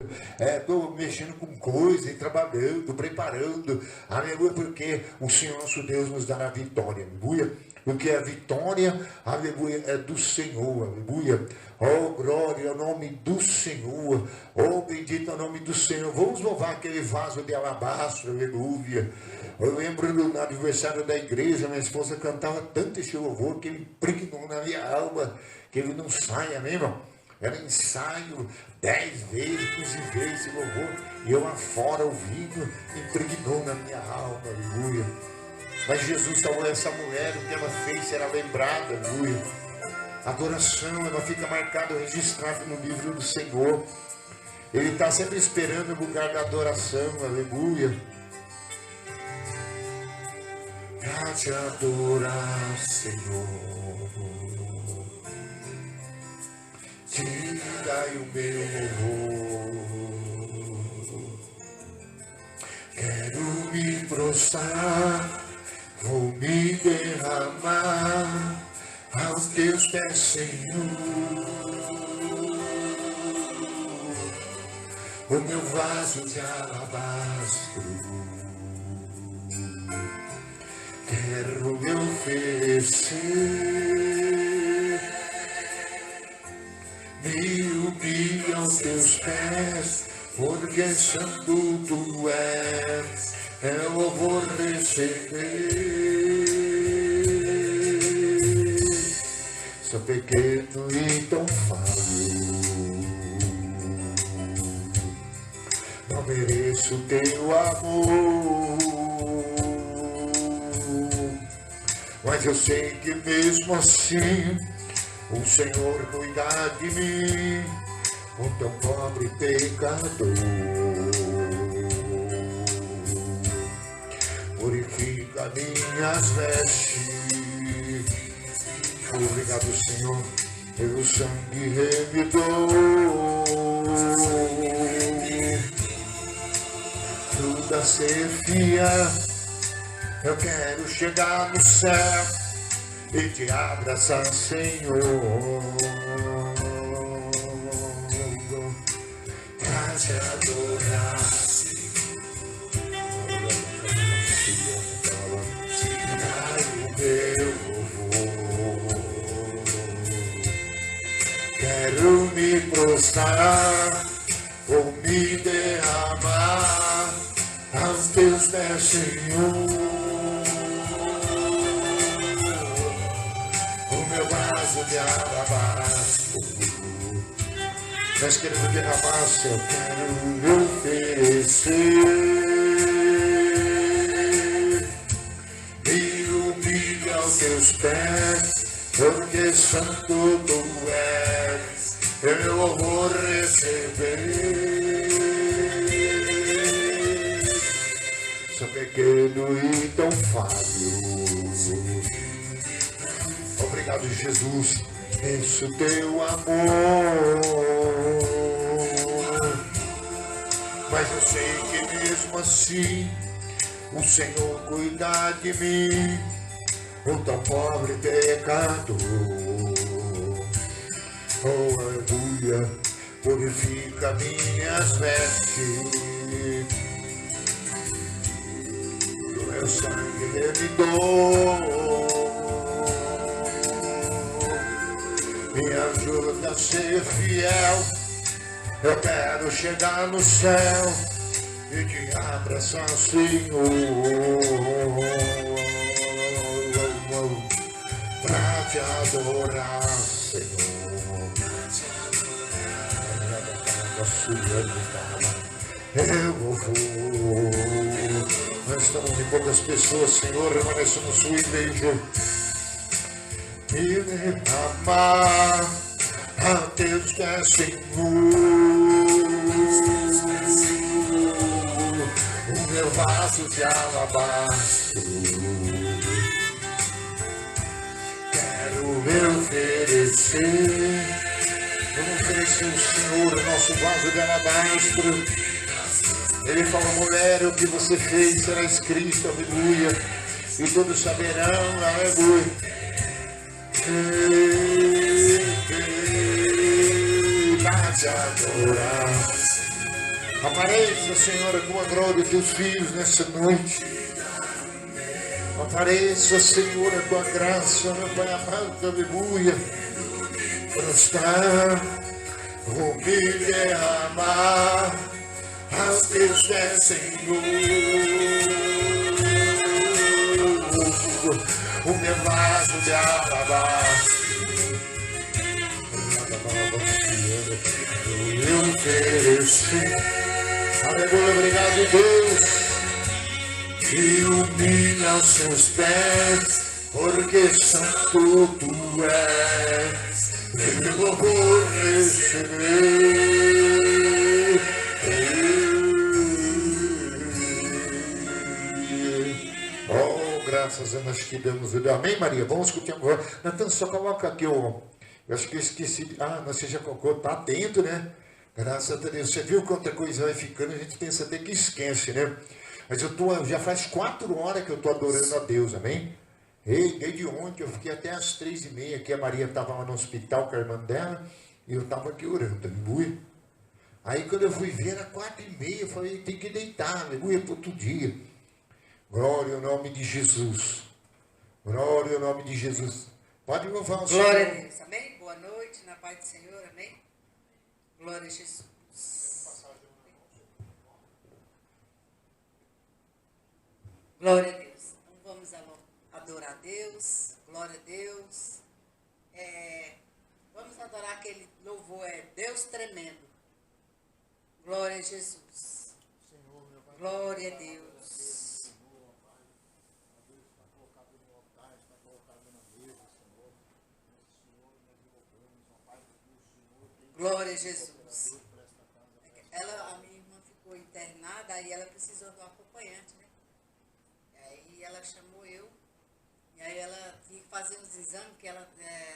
Estou mexendo com coisa e trabalhando, preparando, aleluia, porque o Senhor nosso Deus nos dará vitória, aleluia, porque a vitória, aleluia, é do Senhor, aleluia. Oh, glória ao nome do Senhor, oh, bendito é o nome do Senhor. Vamos louvar aquele vaso de alabastro, aleluia. Eu lembro no aniversário da igreja, minha esposa cantava tanto esse louvor que ele impregnou na minha alma, que ele não sai, amém, irmão? Era ensaio 10 vezes, 15 vezes esse louvor, e eu lá fora ouvindo, impregnou na minha alma, aleluia. Mas Jesus salvou essa mulher, o que ela fez será lembrada, aleluia. A adoração, ela fica marcada, registrada no livro do Senhor. Ele está sempre esperando o lugar da adoração, aleluia. Pra te adorar, Senhor. Tirai o meu louvor. Quero me prostrar, vou me derramar aos teus pés, Senhor. O meu vaso de alabastro quero me oferecer. Me humilho aos teus pés, porque santo tu és, eu vou receber. Sou pequeno e tão falho, não mereço teu amor, mas eu sei que mesmo assim o Senhor cuida de mim, um tão pobre pecador. Purifica minhas vestes. Obrigado, Senhor, pelo sangue remidor. Tudo a ser fiel, eu quero chegar no céu e te abraçar, Senhor, pra te adorar, tirai o meu louvor. Quero me prostrar, vou me derramar aos teus pés, Senhor. De alabastro, mas quero me derramar, eu quero me oferecer. Me humilho aos teus pés, porque santo tu és, eu vou receber. Sou pequeno e tão falho. Obrigado, Jesus, penso teu amor, mas eu sei que mesmo assim o Senhor cuida de mim, o tão pobre pecador. Oh, aleluia, purifica minhas vestes, do meu sangue remidor. Me ajuda a ser fiel, eu quero chegar no céu e te abraçar, Senhor, pra te adorar, Senhor. Eu vou. Nós estamos em poucas pessoas, Senhor, permaneça na sua igreja. Me derramar a teus pés, Senhor, o meu vaso de alabastro quero me oferecer. Vamos oferecer ao Senhor o nosso vaso de alabastro. Ele fala, mulher, o que você fez será escrito, aleluia, e todos saberão, aleluia. Pra te adorar, Apareça, Senhor, com a glória dos teus filhos nessa noite. Apareça, Senhor, a tua graça, meu Pai amado, aleluia. Para vou me derramar aos teus pés, Senhor. O meu vaso de alabastro eu ofereci. Aleluia, obrigado, Deus, e humilha os seus pés, porque santo tu és, eu vou receber. Oh, graças a nós te damos. Amém, Maria? Vamos escutar agora. Natan, só coloca aqui o... Eu acho que eu esqueci. Ah, você já colocou, tá atento, né? Graças a Deus. Você viu quanta coisa vai ficando, a gente pensa até que esquece, né? Mas já faz 4 horas que eu estou adorando a Deus, amém? E desde ontem eu fiquei até às 3h30, que a Maria estava lá no hospital com a irmã dela, e eu estava aqui orando, aleluia. Aí quando eu fui ver, era 4h30, eu falei, tem que deitar, aleluia, para outro dia. Glória ao nome de Jesus. Glória ao nome de Jesus. Pode louvar o Senhor. Glória a Deus, amém? Boa noite, na paz do Senhor, amém? Glória a Jesus. Glória a Deus. Então vamos adorar a Deus. Glória a Deus. Vamos adorar aquele louvor, Deus tremendo. Glória a Jesus. Glória a Deus. Glória a Jesus. A minha irmã ficou internada, aí ela precisou do acompanhante, né? Aí ela chamou eu, e aí ela tinha que fazer uns exames, porque ela,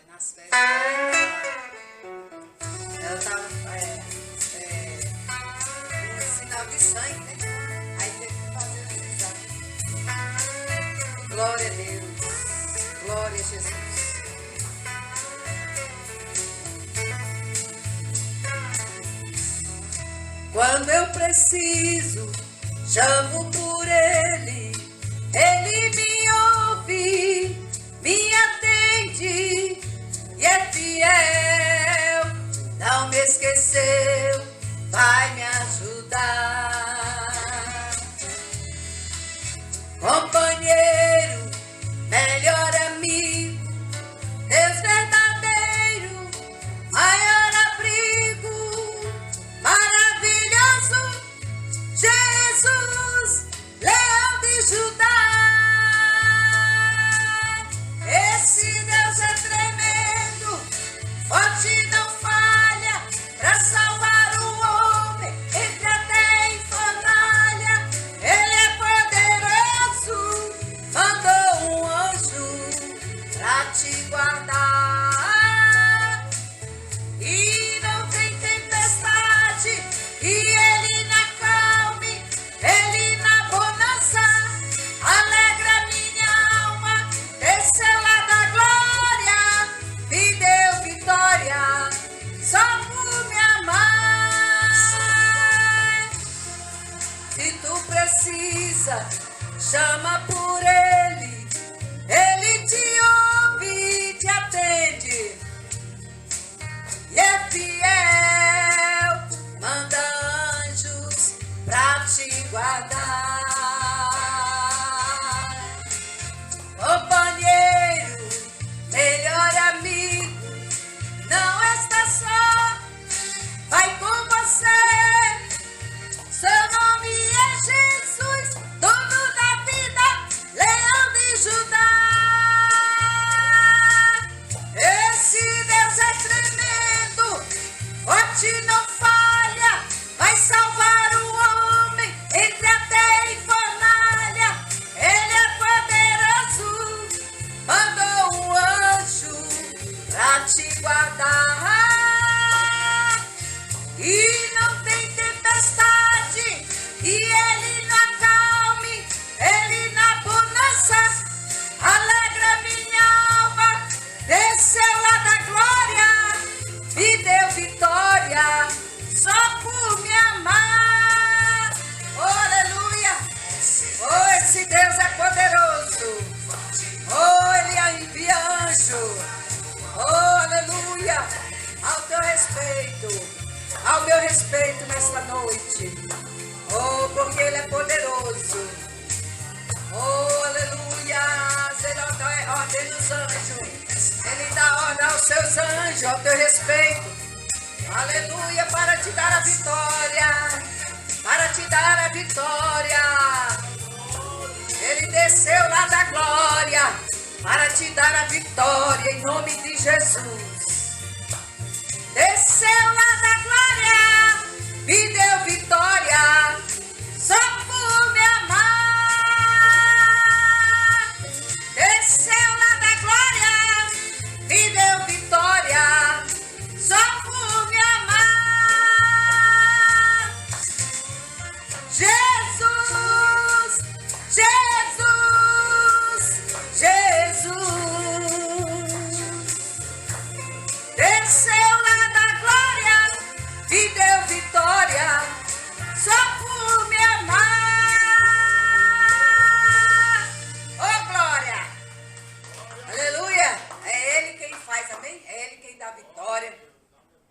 nas festas, ela estava com um sinal de sangue, né? Aí teve que fazer os exames. Glória a Deus. Glória a Jesus. Quando eu preciso, chamo por Ele, Ele me ouve, me atende e é fiel, não me esqueceu, vai me ajudar. Companheiro, melhor amigo, Deus verdadeiro, maior abrigo, maravilhoso, Jesus, Leão de Judá. Esse Deus é tremendo, forte não falha, pra salvar o homem entre a terra e fornalha. Ele é poderoso, mandou um anjo pra te guardar. E não tem tempestade que ele não acalme, ele na bonança alegra minha alma. Desceu lá da glória, me deu vitória, só por me amar. Se tu precisa, chama por ele, ele te ouve e te atende. E é fiel, manda anjos pra te guardar. Companheiro, melhor amigo, não está só, vai com você. Seu nome é Jesus, dono da vida, Leão de Judá. Esse Deus é tremendo, forte não falha, vai salvar o homem entre a terra forte. Oh, porque Ele é poderoso. Oh, aleluia. Ele ordena os anjos. Ele dá ordem aos seus anjos ao teu respeito. Aleluia, para te dar a vitória. Para te dar a vitória. Ele desceu lá da glória para te dar a vitória em nome de Jesus. Desceu lá da glória, me deu vitória, só por me amar. Desceu lá da glória, me deu vitória, só por me amar. Jesus, Jesus, Jesus. Desceu lá da glória, me deu vitória, só por me amar. Oh, glória! Aleluia! É Ele quem faz, amém? É Ele quem dá vitória.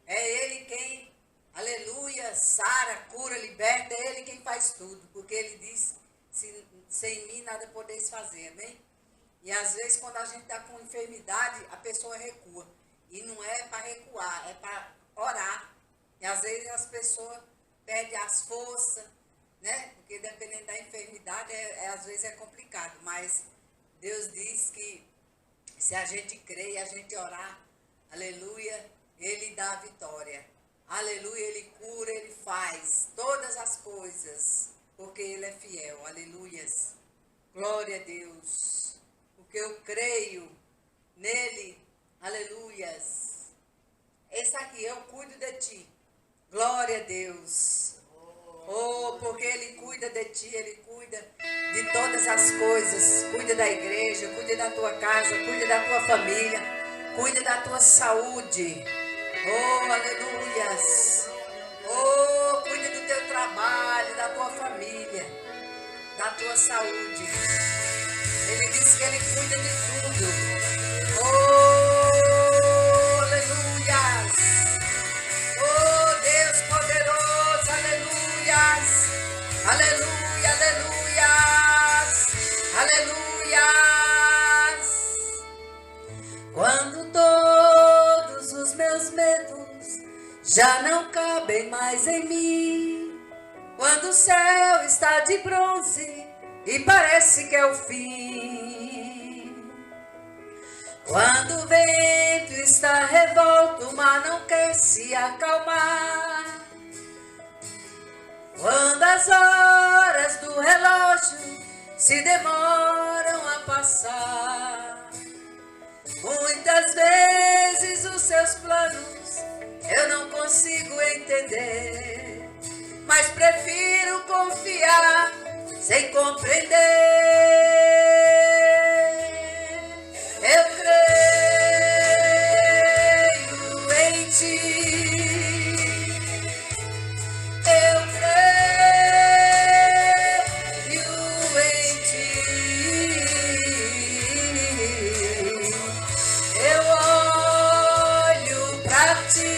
É Ele quem, aleluia, sara, cura, liberta. É Ele quem faz tudo. Porque Ele diz, sem mim nada podeis fazer, amém? E às vezes quando a gente está com enfermidade, a pessoa recua. E não é para recuar, é para orar. E às vezes as pessoas perdem as forças, né? Porque dependendo da enfermidade, às vezes é complicado. Mas Deus diz que se a gente crer e a gente orar, aleluia, Ele dá a vitória. Aleluia, Ele cura, Ele faz todas as coisas, porque Ele é fiel. Aleluias. Glória a Deus. Porque eu creio nele. Aleluias. Esse aqui, eu cuido de ti. Glória a Deus. Oh, porque Ele cuida de ti, Ele cuida de todas as coisas. Cuida da igreja, cuida da tua casa, cuida da tua família, cuida da tua saúde. Oh, aleluias. Oh, cuida do teu trabalho, da tua família, da tua saúde. Ele disse que Ele cuida de tudo. Oh, aleluias. Oh, Deus poderoso, aleluias. Aleluia, aleluias. Aleluias. Quando todos os meus medos já não cabem mais em mim, quando o céu está de bronze e parece que é o fim, quando o vento está revolto, o mar não quer se acalmar, quando as horas do relógio se demoram a passar, muitas vezes os seus planos eu não consigo entender, mas prefiro confiar sem compreender. Eu creio em ti. Eu creio em ti. Eu olho pra ti.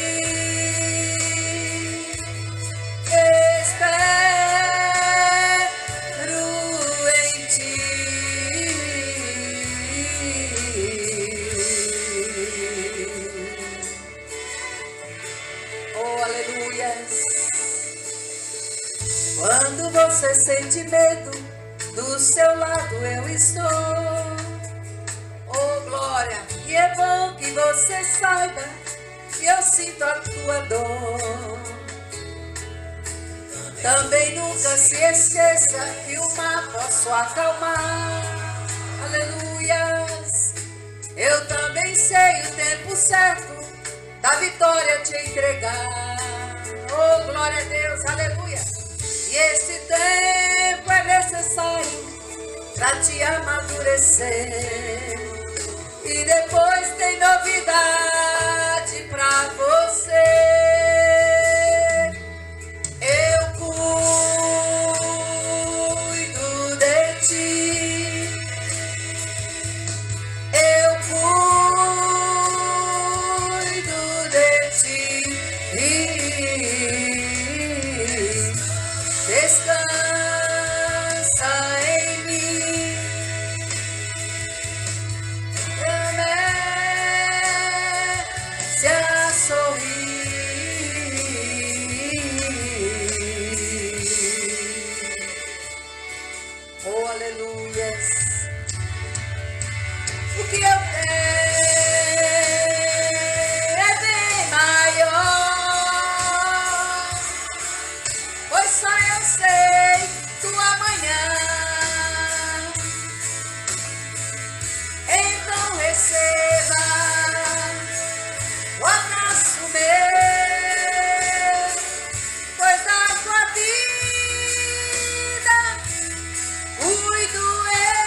Quando você sente medo, do seu lado eu estou. Oh, glória! E é bom que você saiba que eu sinto a tua dor. Também nunca se esqueça que o mar posso acalmar. Aleluias! Eu também sei o tempo certo da vitória te entregar. Oh, glória a Deus! Aleluia! E esse tempo é necessário para te amadurecer. E depois tem novidade para você. Eu cuido de ti. Eu cuido de ti. sei tua manhã. Então receba o abraço meu, pois da tua vida cuido eu.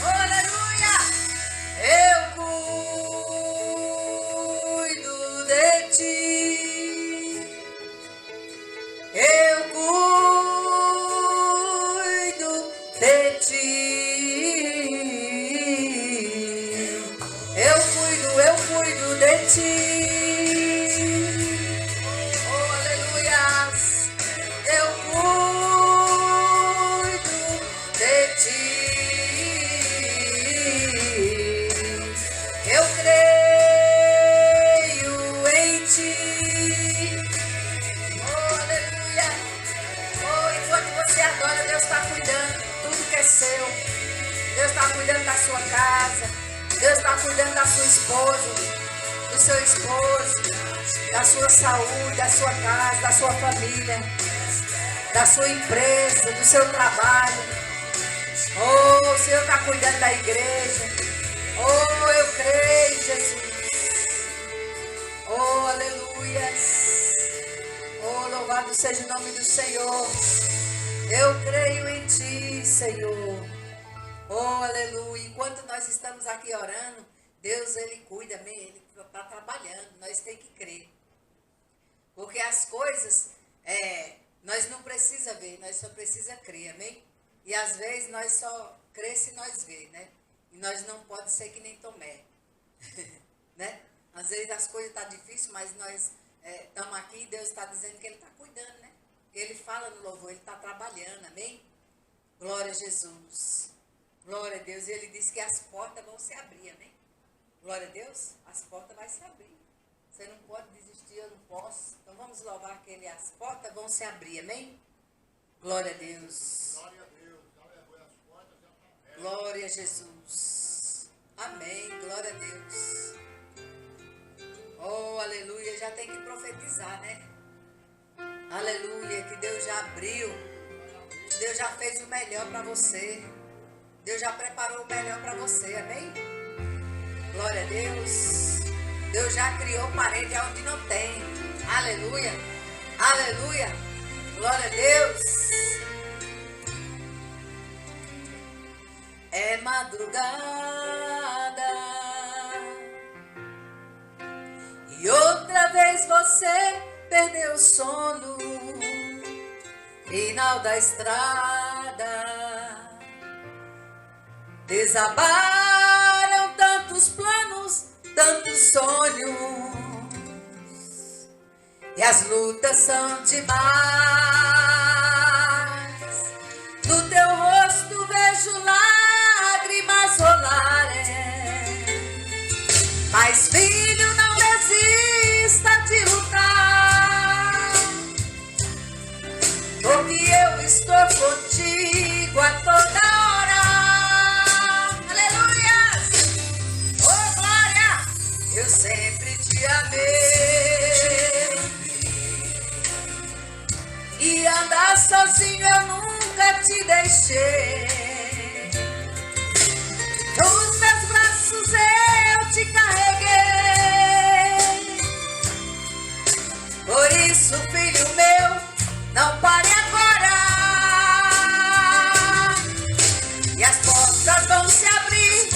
Aleluia! Eu cuido de ti. Eu cuido de ti. Eu cuido de ti. Oh, aleluias. Eu cuido de ti. Eu creio em ti. Oh, aleluia. Oh, enquanto você adora, Deus está cuidando. Tudo que é seu. Deus está cuidando da sua casa. Deus está cuidando da sua esposa, do seu esposo, da sua saúde, da sua casa, da sua família, da sua empresa, do seu trabalho. Oh, o Senhor está cuidando da igreja. Oh, eu creio, Jesus. Oh, aleluias. Oh, louvado seja o nome do Senhor. Eu creio em ti, Senhor. Oh, aleluia. Enquanto nós estamos aqui orando, Deus, Ele cuida, Ele está trabalhando. Nós temos que crer. Porque as coisas, nós não precisamos ver, nós só precisamos crer, amém? E às vezes nós só crê se nós vê, né? E nós não pode ser que nem Tomé, né? Às vezes as coisas estão difíceis, mas nós estamos aqui e Deus está dizendo que Ele está cuidando, né? Ele fala no louvor, Ele está trabalhando, amém? Glória a Jesus. Glória a Deus. E Ele disse que as portas vão se abrir, amém? Glória a Deus. As portas vão se abrir. Você não pode desistir, eu não posso. Então vamos louvar que Ele, as portas vão se abrir, amém? Glória a Deus. Glória a Deus. Aleluia. As portas já estão abertas. Glória a Jesus. Amém. Glória a Deus. Oh, aleluia. Já tem que profetizar, né? Aleluia. Que Deus já abriu. Deus já fez o melhor para você. Deus já preparou o melhor para você, amém? Glória a Deus. Deus já criou parede onde não tem. Aleluia. Aleluia. Glória a Deus. É madrugada e outra vez você perdeu o sono. Final da estrada. Desabaram tantos planos, tantos sonhos, e as lutas são demais. No teu rosto vejo lágrimas rolarem, mas filho, não desista de lutar, porque eu estou contigo a toda hora. Eu sempre te amei, e andar sozinho eu nunca te deixei. Nos meus braços eu te carreguei. Por isso, filho meu, não pare agora, e as portas vão se abrir,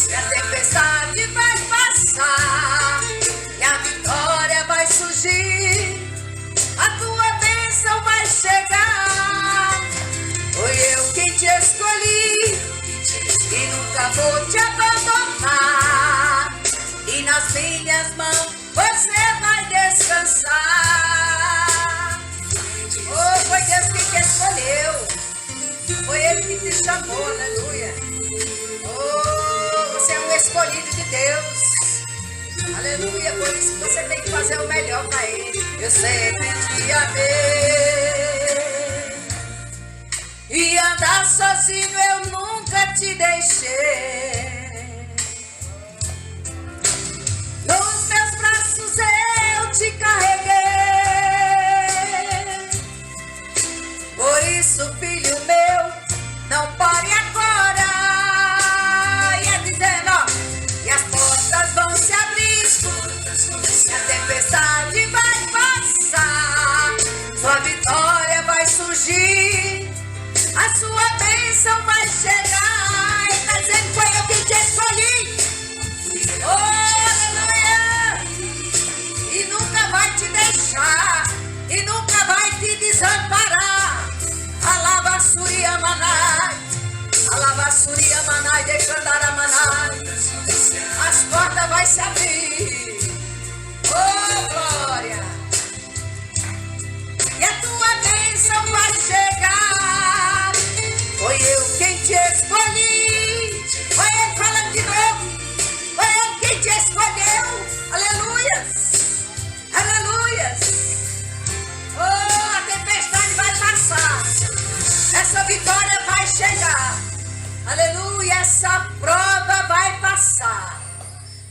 e a tempestade vai passar, e a vitória vai surgir, a tua bênção vai chegar. Foi eu quem te escolhi e nunca vou te abandonar, e nas minhas mãos você vai descansar. Oh, foi Deus quem te escolheu, foi Ele que te chamou, aleluia. Oh, você é um escolhido de Deus. Aleluia, por isso que você tem que fazer o melhor para Ele. Eu sempre te amei, e andar sozinho eu nunca te deixei. Nos meus braços eu te carreguei. A tempestade vai passar, sua vitória vai surgir, a sua bênção vai chegar. Ele está dizendo: foi eu que te escolhi. Oh, aleluia! E nunca vai te deixar, e nunca vai te desamparar. Alaba Surya Manai, Alaba Surya Manai, Decandara Manai. As portas vão se abrir. Oh, glória! E a tua bênção vai chegar. Foi eu quem te escolhi. Foi ele falando de novo. Foi ele quem te escolheu. Aleluias! Aleluias! Oh, a tempestade vai passar. Essa vitória vai chegar. Aleluia! Essa prova vai passar.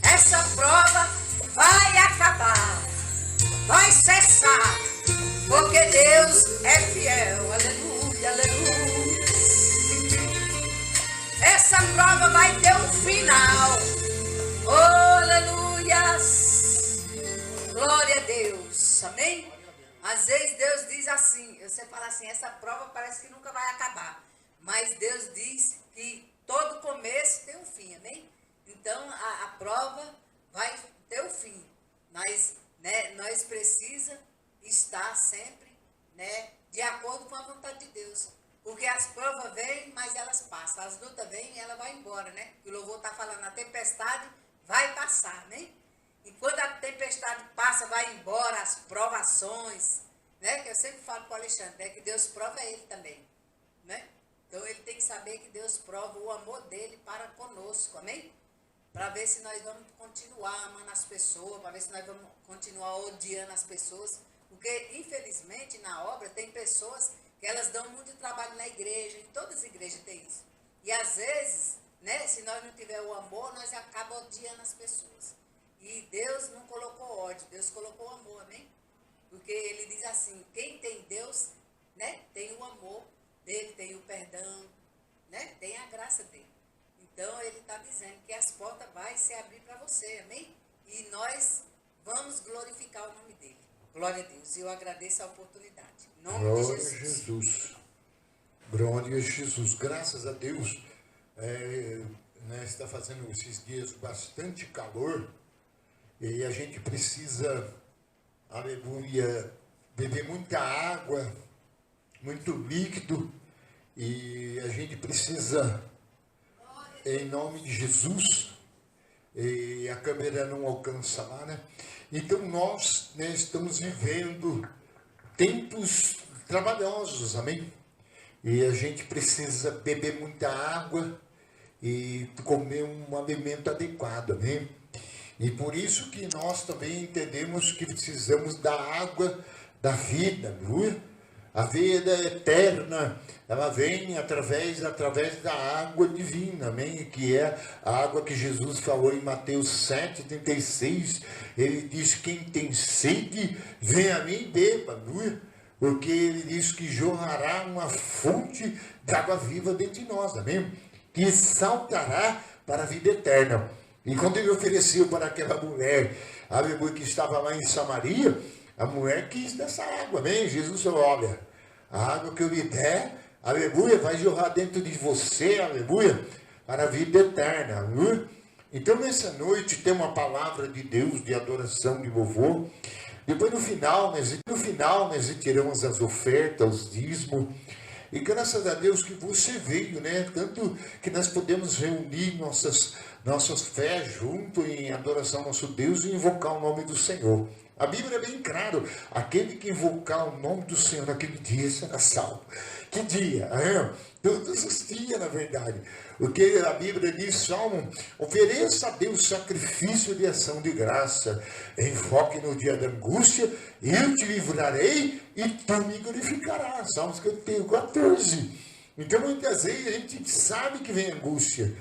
Essa prova vai acabar. Vai cessar. Porque Deus é fiel. Aleluia, aleluia. Essa prova vai ter um final. Oh, aleluias. Glória a Deus. Amém? Às vezes Deus diz assim, você fala assim, essa prova parece que nunca vai acabar. Mas Deus diz que todo começo tem um fim, amém? Então a prova vai ter um fim. Mas nós precisamos estar sempre de acordo com a vontade de Deus. Porque as provas vêm, mas elas passam. As lutas vêm e ela vai embora, né? O louvor está falando, a tempestade vai passar, né? E quando a tempestade passa, vai embora, as provações, né? Que eu sempre falo para o Alexandre, que Deus prova ele também, né? Então ele tem que saber que Deus prova o amor dele para conosco, amém? Para ver se nós vamos continuar amando as pessoas, para ver se nós vamos continuar odiando as pessoas. Porque, infelizmente, na obra tem pessoas que elas dão muito trabalho na igreja, em todas as igrejas tem isso. E às vezes, se nós não tiver o amor, nós acabamos odiando as pessoas. E Deus não colocou ódio, Deus colocou amor, amém? Porque ele diz assim, quem tem Deus, tem o amor dele, tem o perdão, tem a graça dele. Então ele está dizendo que as portas vão se abrir para você, amém? E nós vamos glorificar o nome dele. Glória a Deus. E eu agradeço a oportunidade. Em nome Glória de Jesus. a Jesus. Glória a Jesus. Graças a Deus. Está fazendo esses dias bastante calor. E a gente precisa, aleluia, beber muita água, muito líquido. E a gente precisa, em nome de Jesus, e a câmera não alcança lá, né? Então nós estamos vivendo tempos trabalhosos, amém? E a gente precisa beber muita água e comer um alimento adequado, amém? E por isso que nós também entendemos que precisamos da água da vida, não é? A vida eterna, ela vem através da água divina, amém? Que é a água que Jesus falou em Mateus 7,36. Ele diz, quem tem sede, vem a mim e beba, não é? Porque ele diz que jorrará uma fonte de água viva dentro de nós, amém? Que saltará para a vida eterna. E quando ele ofereceu para aquela mulher, aleluia, que estava lá em Samaria, a mulher quis dessa água, amém? Jesus falou, olha, a água que eu lhe der, aleluia, vai jorrar dentro de você, aleluia, para a vida eterna, aleluia. Então, nessa noite, tem uma palavra de Deus, de adoração, de louvor. Depois, no final, nós retiramos as ofertas, os dízimos. E graças a Deus que você veio, né? Tanto que nós podemos reunir nossas fés junto em adoração ao nosso Deus e invocar o nome do Senhor. A Bíblia é bem claro, aquele que invocar o nome do Senhor naquele dia será salvo. Que dia? Todos os dias, na verdade. Porque a Bíblia diz, Salmo, ofereça a Deus sacrifício de ação de graça, invoque no dia da angústia, eu te livrarei e tu me glorificarás. Salmos 14. Então, muitas vezes, a gente sabe que vem angústia.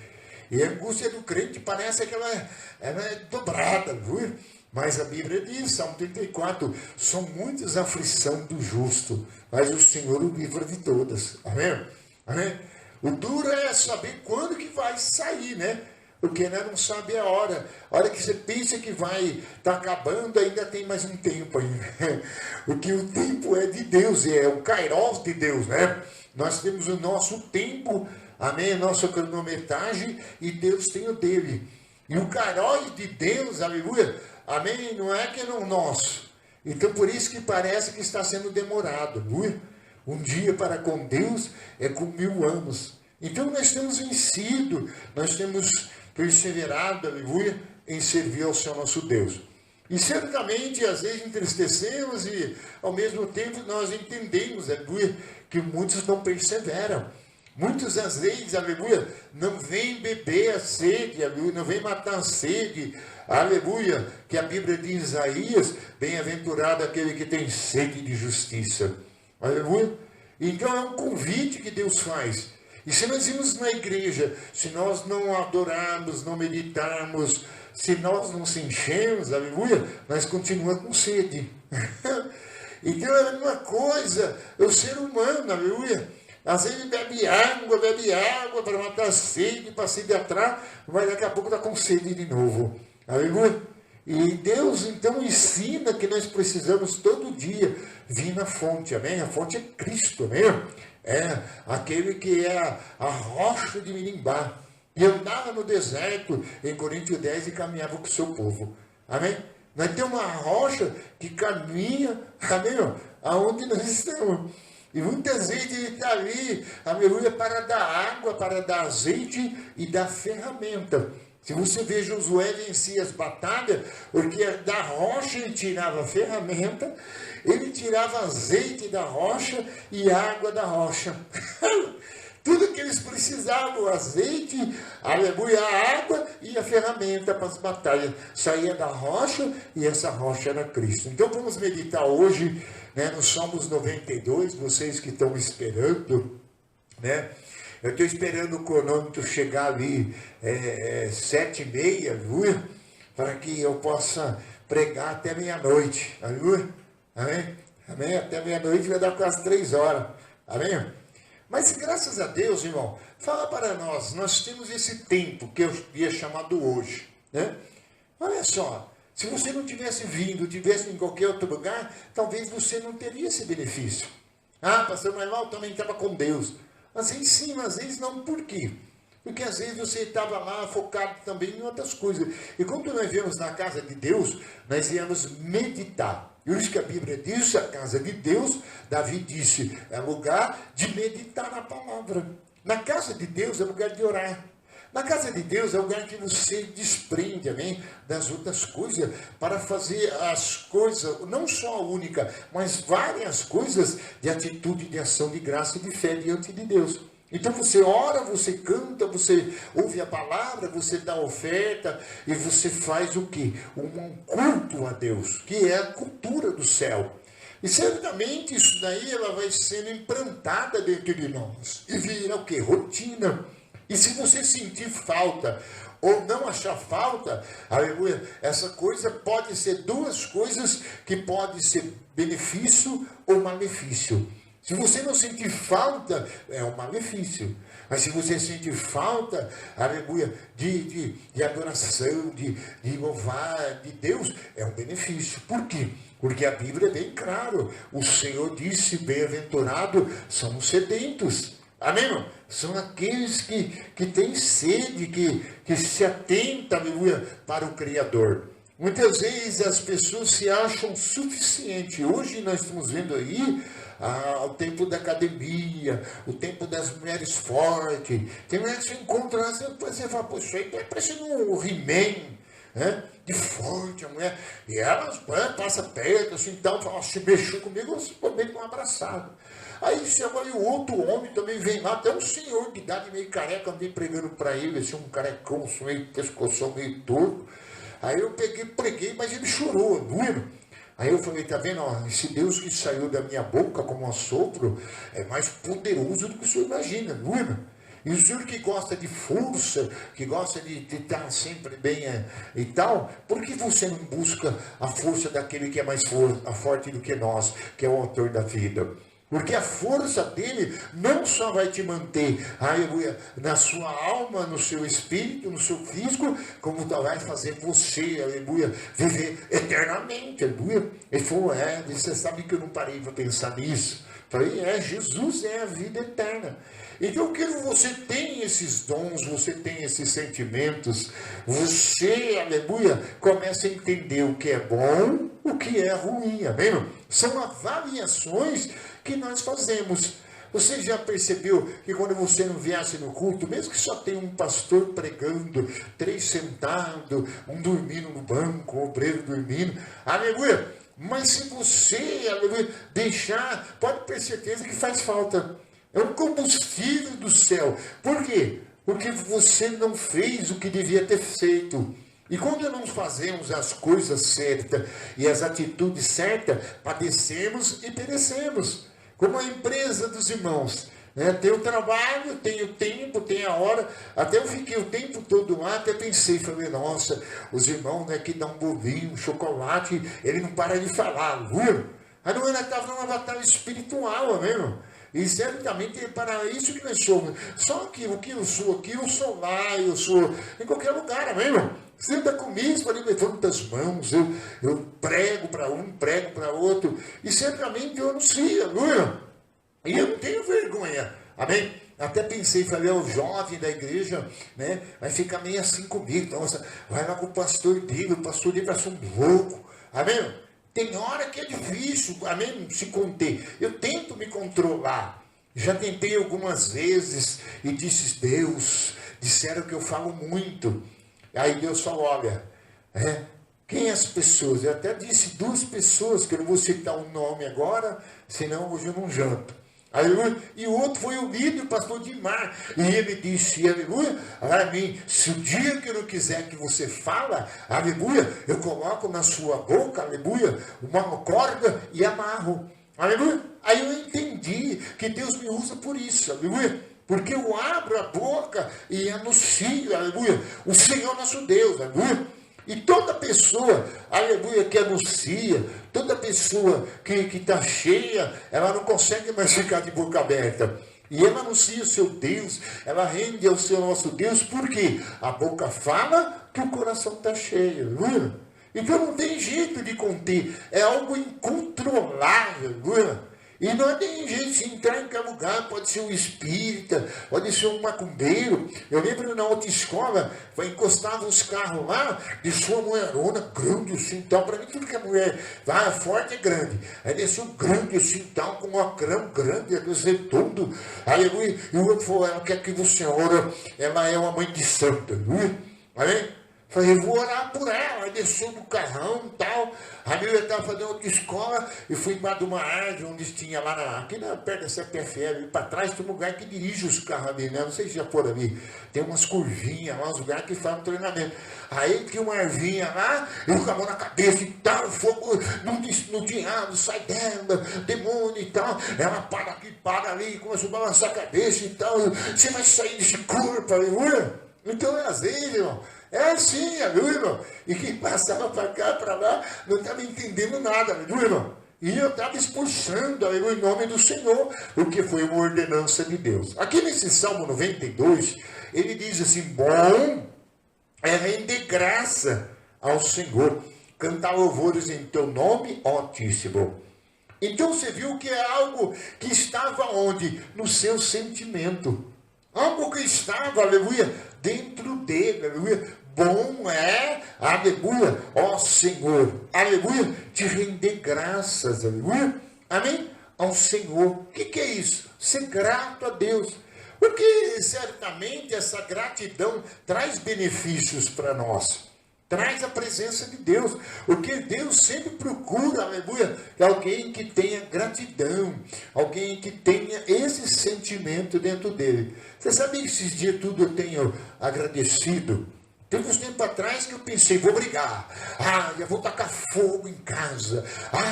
E a angústia do crente parece que ela é dobrada, viu? Mas a Bíblia diz, Salmo 34, são muitas aflições do justo, mas o Senhor o livra de todas. Amém? Amém? O duro é saber quando que vai sair, né? Porque né, não sabe a hora. A hora que você pensa que vai estar acabando, ainda tem mais um tempo ainda. Porque o tempo é de Deus, é o kairos de Deus, né? Nós temos o nosso tempo, amém? A nossa cronometragem, e Deus tem o dele. E o kairos de Deus, aleluia, amém? Não é que é no nosso. Então por isso que parece que está sendo demorado, aleluia. Um dia para com Deus é com 1000 anos. Então nós temos vencido, nós temos perseverado, aleluia, em servir ao Senhor nosso Deus. E certamente, às vezes, entristecemos e, ao mesmo tempo, nós entendemos, aleluia, que muitos não perseveram. Muitos, às vezes, aleluia, não vêm beber a sede, aleluia, não vêm matar a sede, aleluia, que a Bíblia diz em Isaías, bem-aventurado aquele que tem sede de justiça. Aleluia. Então é um convite que Deus faz. E se nós irmos na igreja, se nós não adorarmos, não meditarmos, se nós não se enchermos, aleluia, nós continuamos com sede. Então é uma coisa, o ser humano, aleluia, às vezes bebe água para matar a sede, para se atrás, mas daqui a pouco está com sede de novo. Aleluia. E Deus então ensina que nós precisamos todo dia vir na fonte, amém? A fonte é Cristo, amém? É aquele que é a rocha de Mirimbá. E andava no deserto, em Coríntios 10, e caminhava com o seu povo. Amém? Nós temos uma rocha que caminha, amém? Aonde nós estamos. E muitas vezes ele está ali, aleluia, para dar água, para dar azeite e dar ferramenta. Se você vê Josué vencia as batalhas, porque da rocha ele tirava a ferramenta, ele tirava azeite da rocha e água da rocha. Tudo que eles precisavam, o azeite, aleluia, a água e a ferramenta para as batalhas. Saía da rocha e essa rocha era Cristo. Então vamos meditar hoje, né, no Salmos 92, vocês que estão esperando, né? Eu estou esperando o cronômetro chegar ali 7h30, aleluia, para que eu possa pregar até meia-noite, aleluia, amém? Amém? Até meia-noite vai dar quase 3 horas, amém? Mas graças a Deus, irmão, fala para nós, nós temos esse tempo que eu havia chamado hoje, né? Olha só, se você não tivesse vindo, tivesse em qualquer outro lugar, talvez você não teria esse benefício. Ah, pastor Manuel, eu também estava com Deus. Às vezes sim, às vezes não. Por quê? Porque às vezes você estava lá focado também em outras coisas. E quando nós viemos na casa de Deus, nós íamos meditar. E isso que a Bíblia diz, a casa de Deus, Davi disse, é lugar de meditar na palavra. Na casa de Deus é lugar de orar. Na casa de Deus é o lugar que você desprende, amém, das outras coisas, para fazer as coisas, não só a única, mas várias coisas de atitude, de ação, de graça e de fé diante de Deus. Então você ora, você canta, você ouve a palavra, você dá oferta e você faz o quê? Um culto a Deus, que é a cultura do céu. E certamente isso daí ela vai sendo implantada dentro de nós. E vira o quê? Rotina. E se você sentir falta ou não achar falta, aleluia, essa coisa pode ser 2 coisas que podem ser benefício ou malefício. Se você não sentir falta, é um malefício. Mas se você sentir falta, aleluia, de adoração, de louvar de Deus, é um benefício. Por quê? Porque a Bíblia é bem claro. O Senhor disse, bem-aventurado são os sedentos. Amém, irmão? São aqueles que têm sede, que se atentam, aleluia, para o Criador. Muitas vezes as pessoas se acham suficientes. Hoje nós estamos vendo aí o tempo da academia, o tempo das mulheres fortes. Tem mulheres que se encontram lá, você fala, pô, isso aí está parecendo um He-Man, né? De forte a mulher. E elas passam perto, assim, então, se mexeu comigo, eu vou meio com um abraçado. Aí chegou aí o outro homem, também vem lá, até um senhor de idade meio careca, andei pregando para ele, assim, um carecão, meio pescoção, meio torto. Aí eu preguei, mas ele chorou, doendo. Aí eu falei, tá vendo, ó, esse Deus que saiu da minha boca como um assopro é mais poderoso do que o senhor imagina, doendo. E o senhor que gosta de força, que gosta de estar sempre bem e tal, por que você não busca a força daquele que é mais forte do que nós, que é o autor da vida? Porque a força dele não só vai te manter, aleluia, na sua alma, no seu espírito, no seu físico, como vai fazer você, aleluia, viver eternamente, aleluia. Ele falou, você sabe que eu não parei para pensar nisso. Falei, Jesus é a vida eterna. Então, que você tem esses dons, você tem esses sentimentos, você, aleluia, começa a entender o que é bom, o que é ruim, amém? São avaliações que nós fazemos. Você já percebeu que quando você não viesse no culto, mesmo que só tenha um pastor pregando, 3 sentados, um dormindo no banco, um obreiro dormindo, aleluia, mas se você, aleluia, deixar, pode ter certeza que faz falta. É um combustível do céu. Por quê? Porque você não fez o que devia ter feito. E quando não fazemos as coisas certas e as atitudes certas, padecemos e perecemos. Como a empresa dos irmãos. Tem o trabalho, tem o tempo, tem a hora. Até eu fiquei o tempo todo lá, até pensei, falei, nossa, os irmãos que dão um bolinho, um chocolate, ele não para de falar, viu? Aí não estava numa batalha espiritual, mesmo. E certamente é para isso que nós somos. Só que o que eu sou lá, eu sou em qualquer lugar, mesmo. Senta comigo, ali levanta as mãos, eu prego para um, prego para outro, e certamente eu anuncio, aleluia. E eu não tenho vergonha, amém? Até pensei, falei, o jovem da igreja, vai ficar meio assim comigo, nossa, vai lá com o pastor dele vai ser um louco, amém? Tem hora que é difícil, amém, se conter. Eu tento me controlar. Já tentei algumas vezes e disse, Deus, disseram que eu falo muito. Aí Deus falou, olha, quem as pessoas? Eu até disse 2 pessoas, que eu não vou citar o nome agora, senão hoje eu não janto. Aleluia. E o outro foi o líder, o pastor Dimar. E ele disse, aleluia, a mim, se o dia que eu não quiser que você fala, aleluia, eu coloco na sua boca, aleluia, uma corda e amarro. Aleluia. Aí eu entendi que Deus me usa por isso, aleluia. Porque eu abro a boca e anuncio, aleluia, o Senhor nosso Deus, aleluia. E toda pessoa, aleluia, que anuncia, toda pessoa que está cheia, ela não consegue mais ficar de boca aberta. E ela anuncia o seu Deus, ela rende ao seu nosso Deus, porque a boca fala que o coração está cheio, aleluia. Então não tem jeito de conter, é algo incontrolável, aleluia. E não tem jeito de entrar em qualquer lugar, pode ser um espírita, pode ser um macumbeiro. Eu lembro na autoescola, encostavam os carros lá, desceu uma mulherona grande assim, tal, para mim tudo que a mulher vai forte é grande. Aí desceu grande assim, tal, com um ocrão grande, redondo. Aleluia. E o outro falou, ela quer que você ora, ela é uma mãe de santo, aleluia. Amém? Falei, eu vou orar por ela. Aí desceu do carrão e tal. Aí eu estava fazendo outra escola e fui embaixo de uma árvore onde tinha lá aqui perto da CPFL, para trás tem um lugar que dirige os carros ali, né? Não sei se já foram ali. Tem umas curvinhas lá, uns lugares que fazem treinamento. Aí tinha uma ervinha lá, eu com a mão na cabeça e tal, fogo no diabo, sai dela, demônio e tal. Ela para aqui, para ali, começa a balançar a cabeça e tal. Você vai sair desse corpo, aleluia. Então é às vezes, irmão. É assim, aleluia, irmão. E quem passava para cá, para lá, não estava entendendo nada, aleluia, irmão. E eu estava expulsando, aleluia, em nome do Senhor, porque foi uma ordenança de Deus. Aqui nesse Salmo 92, ele diz assim, bom é render graça ao Senhor, cantar louvores em teu nome, Altíssimo. Então você viu que é algo que estava onde? No seu sentimento. Algo que estava, aleluia, dentro dele, aleluia. Bom é, aleluia, ó Senhor, aleluia, te render graças, aleluia, amém, ao Senhor. O que é isso? Ser grato a Deus. Porque certamente essa gratidão traz benefícios para nós. Traz a presença de Deus, porque Deus sempre procura, aleluia, alguém que tenha gratidão, alguém que tenha esse sentimento dentro dele. Você sabe que esses dias tudo eu tenho agradecido? Teve uns tempos atrás que eu pensei, vou brigar, eu vou tacar fogo em casa,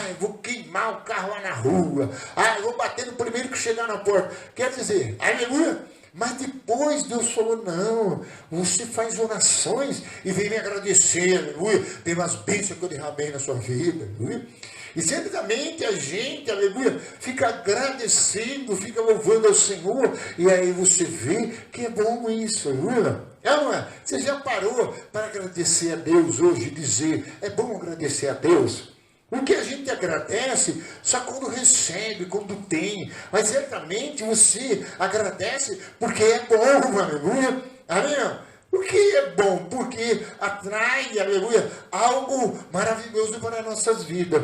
eu vou queimar o carro lá na rua, eu vou bater no primeiro que chegar na porta. Quer dizer, aleluia, Mas depois Deus falou, não, você faz orações e vem me agradecer, aleluia, tem umas bênçãos que eu derramei na sua vida, aleluia. E certamente a gente, aleluia, fica agradecendo, fica louvando ao Senhor, e aí você vê que é bom isso, aleluia. Não é? Você já parou para agradecer a Deus hoje e dizer, é bom agradecer a Deus? Porque a gente agradece só quando recebe, quando tem. Mas certamente você agradece porque é bom, aleluia. Amém? Por que é bom? Porque atrai, aleluia, algo maravilhoso para as nossas vidas.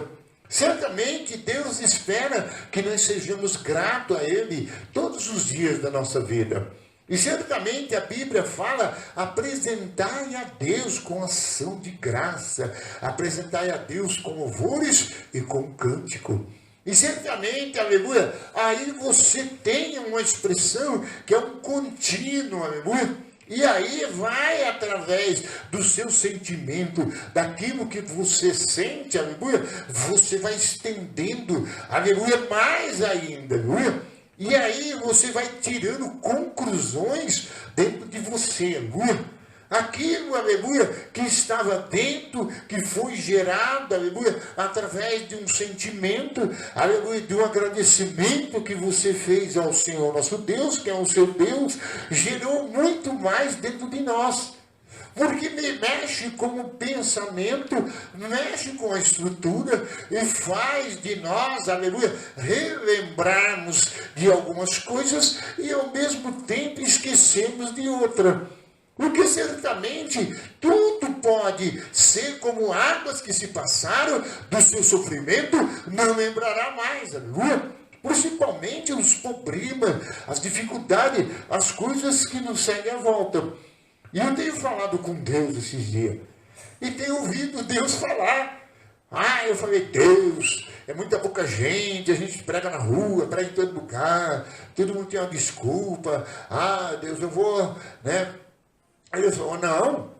Certamente Deus espera que nós sejamos gratos a Ele todos os dias da nossa vida. E certamente a Bíblia fala, apresentai a Deus com ação de graça, apresentai a Deus com louvores e com cântico. E certamente, aleluia, aí você tem uma expressão que é um contínuo, aleluia. E aí vai através do seu sentimento, daquilo que você sente, aleluia, você vai estendendo, aleluia, mais ainda, aleluia. E aí você vai tirando conclusões dentro de você, aleluia. Aquilo, aleluia, que estava dentro, que foi gerado, aleluia, através de um sentimento, aleluia, de um agradecimento que você fez ao Senhor nosso Deus, que é o seu Deus, gerou muito mais dentro de nós. Porque mexe com o pensamento, mexe com a estrutura e faz de nós, aleluia, relembrarmos de algumas coisas e ao mesmo tempo esquecemos de outra. Porque certamente tudo pode ser como águas que se passaram do seu sofrimento, não lembrará mais, aleluia. Principalmente os problemas, as dificuldades, as coisas que nos seguem à volta. E eu tenho falado com Deus esses dias. E tenho ouvido Deus falar. Eu falei, Deus, é muita pouca gente, a gente prega na rua, prega em todo lugar, todo mundo tem uma desculpa. Deus, eu vou, né? Aí Deus falou, não,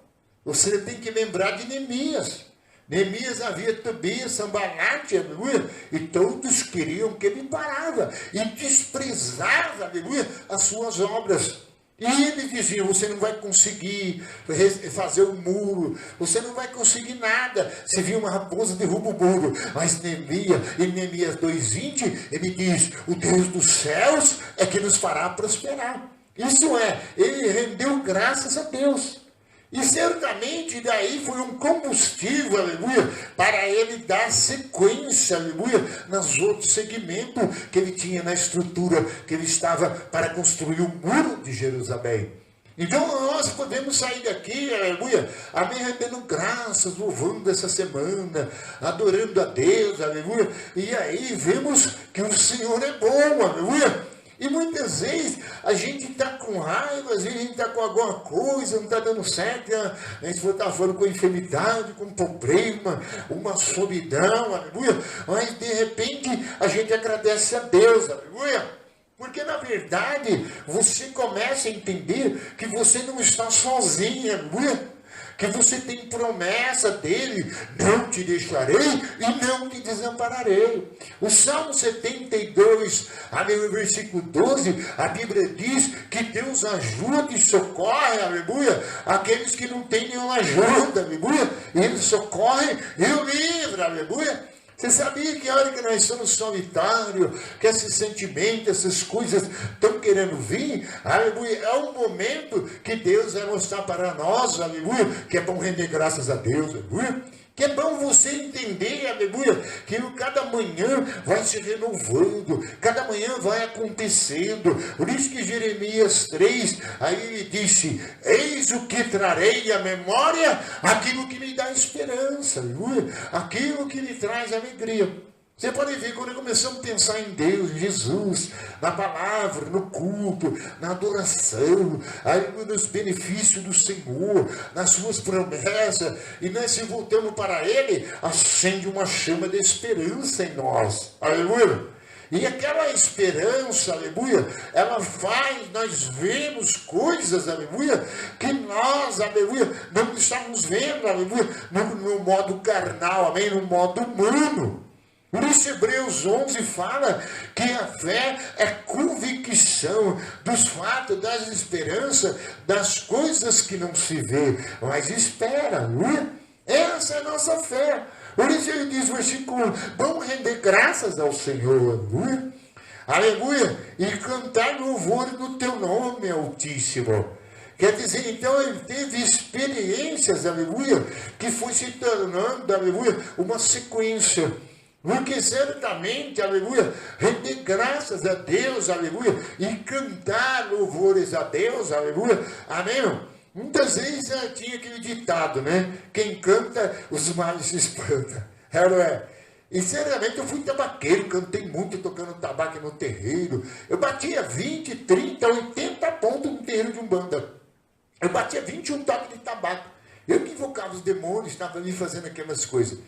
você tem que lembrar de Neemias. Neemias havia Tobias, Sambalate, aleluia, e todos queriam que ele parava e desprezava, aleluia, as suas obras. E ele dizia, você não vai conseguir fazer o muro, você não vai conseguir nada. Se vir uma raposa, derruba o muro. Mas Neemias, em Neemias 2:20, ele diz, o Deus dos céus é que nos fará prosperar. Isso é, ele rendeu graças a Deus. E certamente daí foi um combustível, aleluia, para ele dar sequência, aleluia, nos outros segmentos que ele tinha na estrutura, que ele estava para construir o muro de Jerusalém. Então nós podemos sair daqui, aleluia, amém, rendendo graças, louvando essa semana, adorando a Deus, aleluia, e aí vemos que o Senhor é bom, aleluia. E muitas vezes a gente está com raiva, às vezes a gente está com alguma coisa, não está dando certo, a gente está falando com enfermidade, com problema, uma solidão, aleluia. Mas de repente a gente agradece a Deus, aleluia. Porque na verdade você começa a entender que você não está sozinho, aleluia. Que você tem promessa dele, não te deixarei e não te desampararei. O Salmo 72, versículo 12, a Bíblia diz que Deus ajuda e socorre, aleluia, aqueles que não têm nenhuma ajuda, aleluia, ele socorre e o livra, aleluia. Você sabia que a hora que nós estamos solitários, que esse sentimento, essas coisas estão querendo vir, aleluia, é um momento que Deus vai mostrar para nós, aleluia, que é bom render graças a Deus, aleluia. Que é bom você entender, aleluia, que cada manhã vai se renovando, cada manhã vai acontecendo. Por isso que Jeremias 3, aí ele disse, eis o que trarei à memória, aquilo que me dá esperança, aleluia, aquilo que me traz alegria. Você pode ver, quando começamos a pensar em Deus, em Jesus, na palavra, no culto, na adoração, nos benefícios do Senhor, nas suas promessas, e nós se voltamos para Ele, acende uma chama de esperança em nós, aleluia. E aquela esperança, aleluia, ela faz, nós vemos coisas, aleluia, que nós, aleluia, não estamos vendo, aleluia, no modo carnal, amém, no modo humano. Por isso Hebreus 11 fala que a fé é convicção dos fatos, das esperanças, das coisas que não se vê, mas espera, não é? Essa é a nossa fé. Por isso ele diz no versículo: vamos render graças ao Senhor, não é? Aleluia, e cantar louvor do teu nome, Altíssimo. Quer dizer, então ele teve experiências, aleluia, que foi se tornando, aleluia, uma sequência. Porque certamente, aleluia, render graças a Deus, aleluia, e cantar louvores a Deus, aleluia, amém? Muitas vezes tinha aquele ditado, né? Quem canta, os males se espanta. É, não é? E certamente eu fui tabaqueiro, cantei muito tocando tabaco no terreiro. Eu batia 20, 30, 80 pontos no terreiro de Umbanda. Eu batia 21 toques de tabaco. Eu que invocava os demônios, estava ali fazendo aquelas coisas.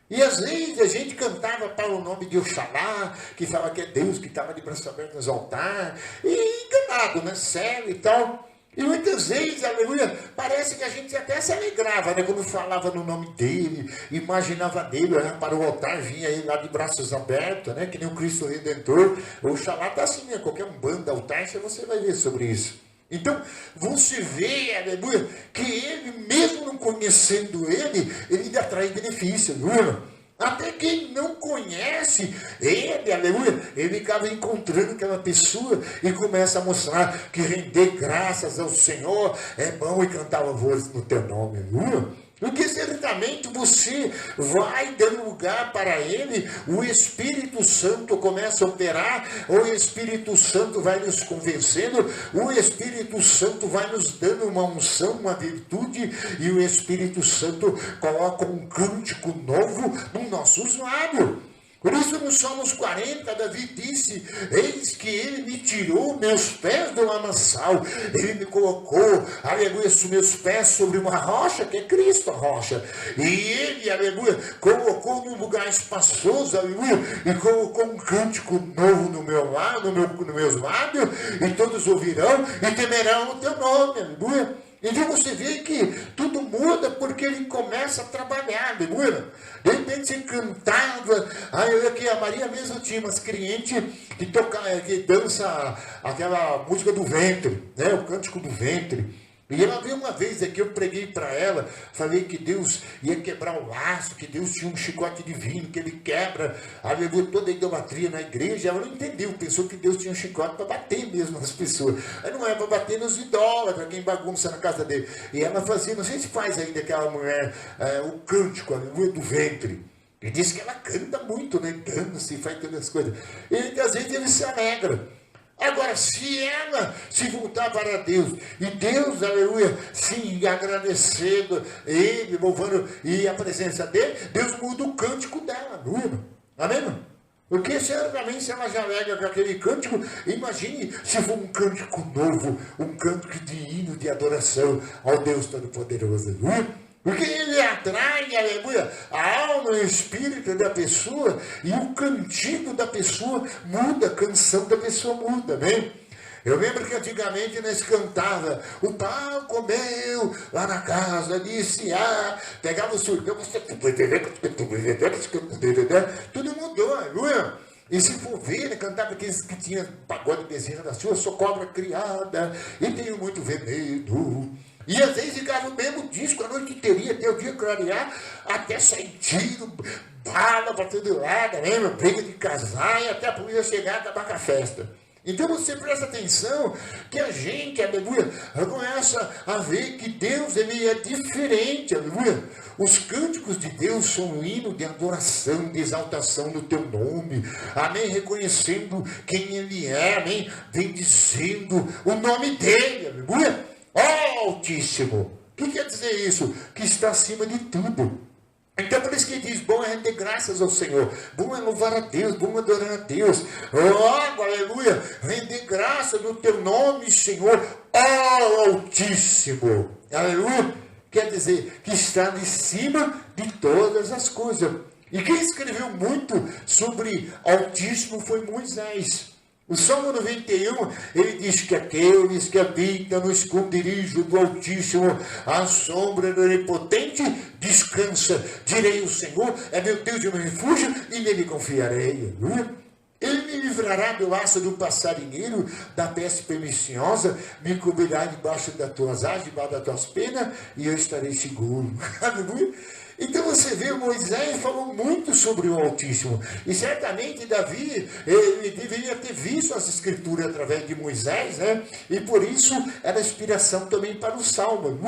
E às vezes a gente cantava para o nome de Oxalá, que falava que é Deus que estava de braço aberto nos altares, e enganado, né? Cego e tal. E muitas vezes, aleluia, parece que a gente até se alegrava, né? Quando falava no nome dele, imaginava dele, olhava para o altar, vinha ele lá de braços abertos, né? Que nem o Cristo Redentor. O Oxalá está assim, né? Qualquer banda, altar, você vai ver sobre isso. Então, você vê, aleluia, que ele, mesmo não conhecendo ele ainda traz benefício, aleluia. Até quem não conhece ele, aleluia, ele acaba encontrando aquela pessoa e começa a mostrar que render graças ao Senhor é bom e cantar louvores no teu nome, aleluia. Porque certamente você vai dando lugar para ele, o Espírito Santo começa a operar, o Espírito Santo vai nos convencendo, o Espírito Santo vai nos dando uma unção, uma virtude, e o Espírito Santo coloca um cântico novo nos nossos lábios. Por isso, no Salmos 40, Davi disse: eis que ele me tirou meus pés do lamaçal, ele me colocou, aleluia, os meus pés sobre uma rocha, que é Cristo a rocha, e ele, aleluia, colocou num lugar espaçoso, aleluia, e colocou um cântico novo no meu lado, nos meus lábios, e todos ouvirão e temerão o teu nome, aleluia. Então você vê que tudo muda porque ele começa a trabalhar, aleluia. De repente você cantava, aí que a Maria mesmo tinha umas clientes que dança aquela música do ventre, né? O cântico do ventre. E ela veio uma vez aqui, eu preguei para ela, falei que Deus ia quebrar o laço, que Deus tinha um chicote divino, que ele quebra, aleluia, toda a idolatria na igreja. Ela não entendeu, pensou que Deus tinha um chicote para bater mesmo nas pessoas. Aí não é para bater nos idólatras, quem bagunça na casa dele. E ela fazia, não sei se faz ainda aquela mulher, o cântico, aleluia, do ventre. Ele diz que ela canta muito, né? Dança e faz todas as coisas. E às vezes ele se alegra. Agora, se ela se voltar para Deus, e Deus, aleluia, se agradecendo, ele, louvando, e a presença dele, Deus muda o cântico dela, aleluia. Amém? Porque certamente se ela já alega com aquele cântico, imagine se for um cântico novo, um cântico de hino, de adoração ao Deus Todo-Poderoso, aleluia. Porque ele atrai, aleluia, a alma e o espírito da pessoa, e o cantigo da pessoa muda, a canção da pessoa muda, amém? Eu lembro que antigamente nós cantava, o pão comeu lá na casa de Siá, pegava o surdo, tudo mudou, aleluia. E se for ver, né, cantava aqueles que tinham pagode bezerra da sua, sou cobra criada, e tenho muito venedo. E às vezes ficava o mesmo disco, a noite inteira, até o dia clarear, até sair tiro, bala para todo lado, né? Briga de casar, e até a polícia chegar e acabar com a festa. Então você presta atenção que a gente, aleluia, começa a ver que Deus, ele é diferente, aleluia. Os cânticos de Deus são um hino de adoração, de exaltação no teu nome, amém, reconhecendo quem ele é, amém, vem dizendo o nome dele, aleluia. Altíssimo. O que quer dizer isso? Que está acima de tudo. Então por isso que ele diz, bom é render graças ao Senhor, bom é louvar a Deus, bom é adorar a Deus, oh, aleluia, render graças no teu nome, Senhor, Altíssimo, aleluia, quer dizer que está de cima de todas as coisas. E quem escreveu muito sobre Altíssimo foi Moisés. O Salmo 91, ele diz que aqueles que habitam no esconderijo do Altíssimo, à sombra do Onipotente, descansa. Direi: o Senhor é meu Deus e meu refúgio, e nele confiarei. Ele me livrará do laço do passarinheiro, da peste perniciosa, me cobrirá debaixo das tuas asas, debaixo das tuas penas, e eu estarei seguro. Aleluia. Então você vê, Moisés falou muito sobre o Altíssimo. E certamente Davi, ele deveria ter visto as escrituras através de Moisés, né? E por isso era inspiração também para o Salmo.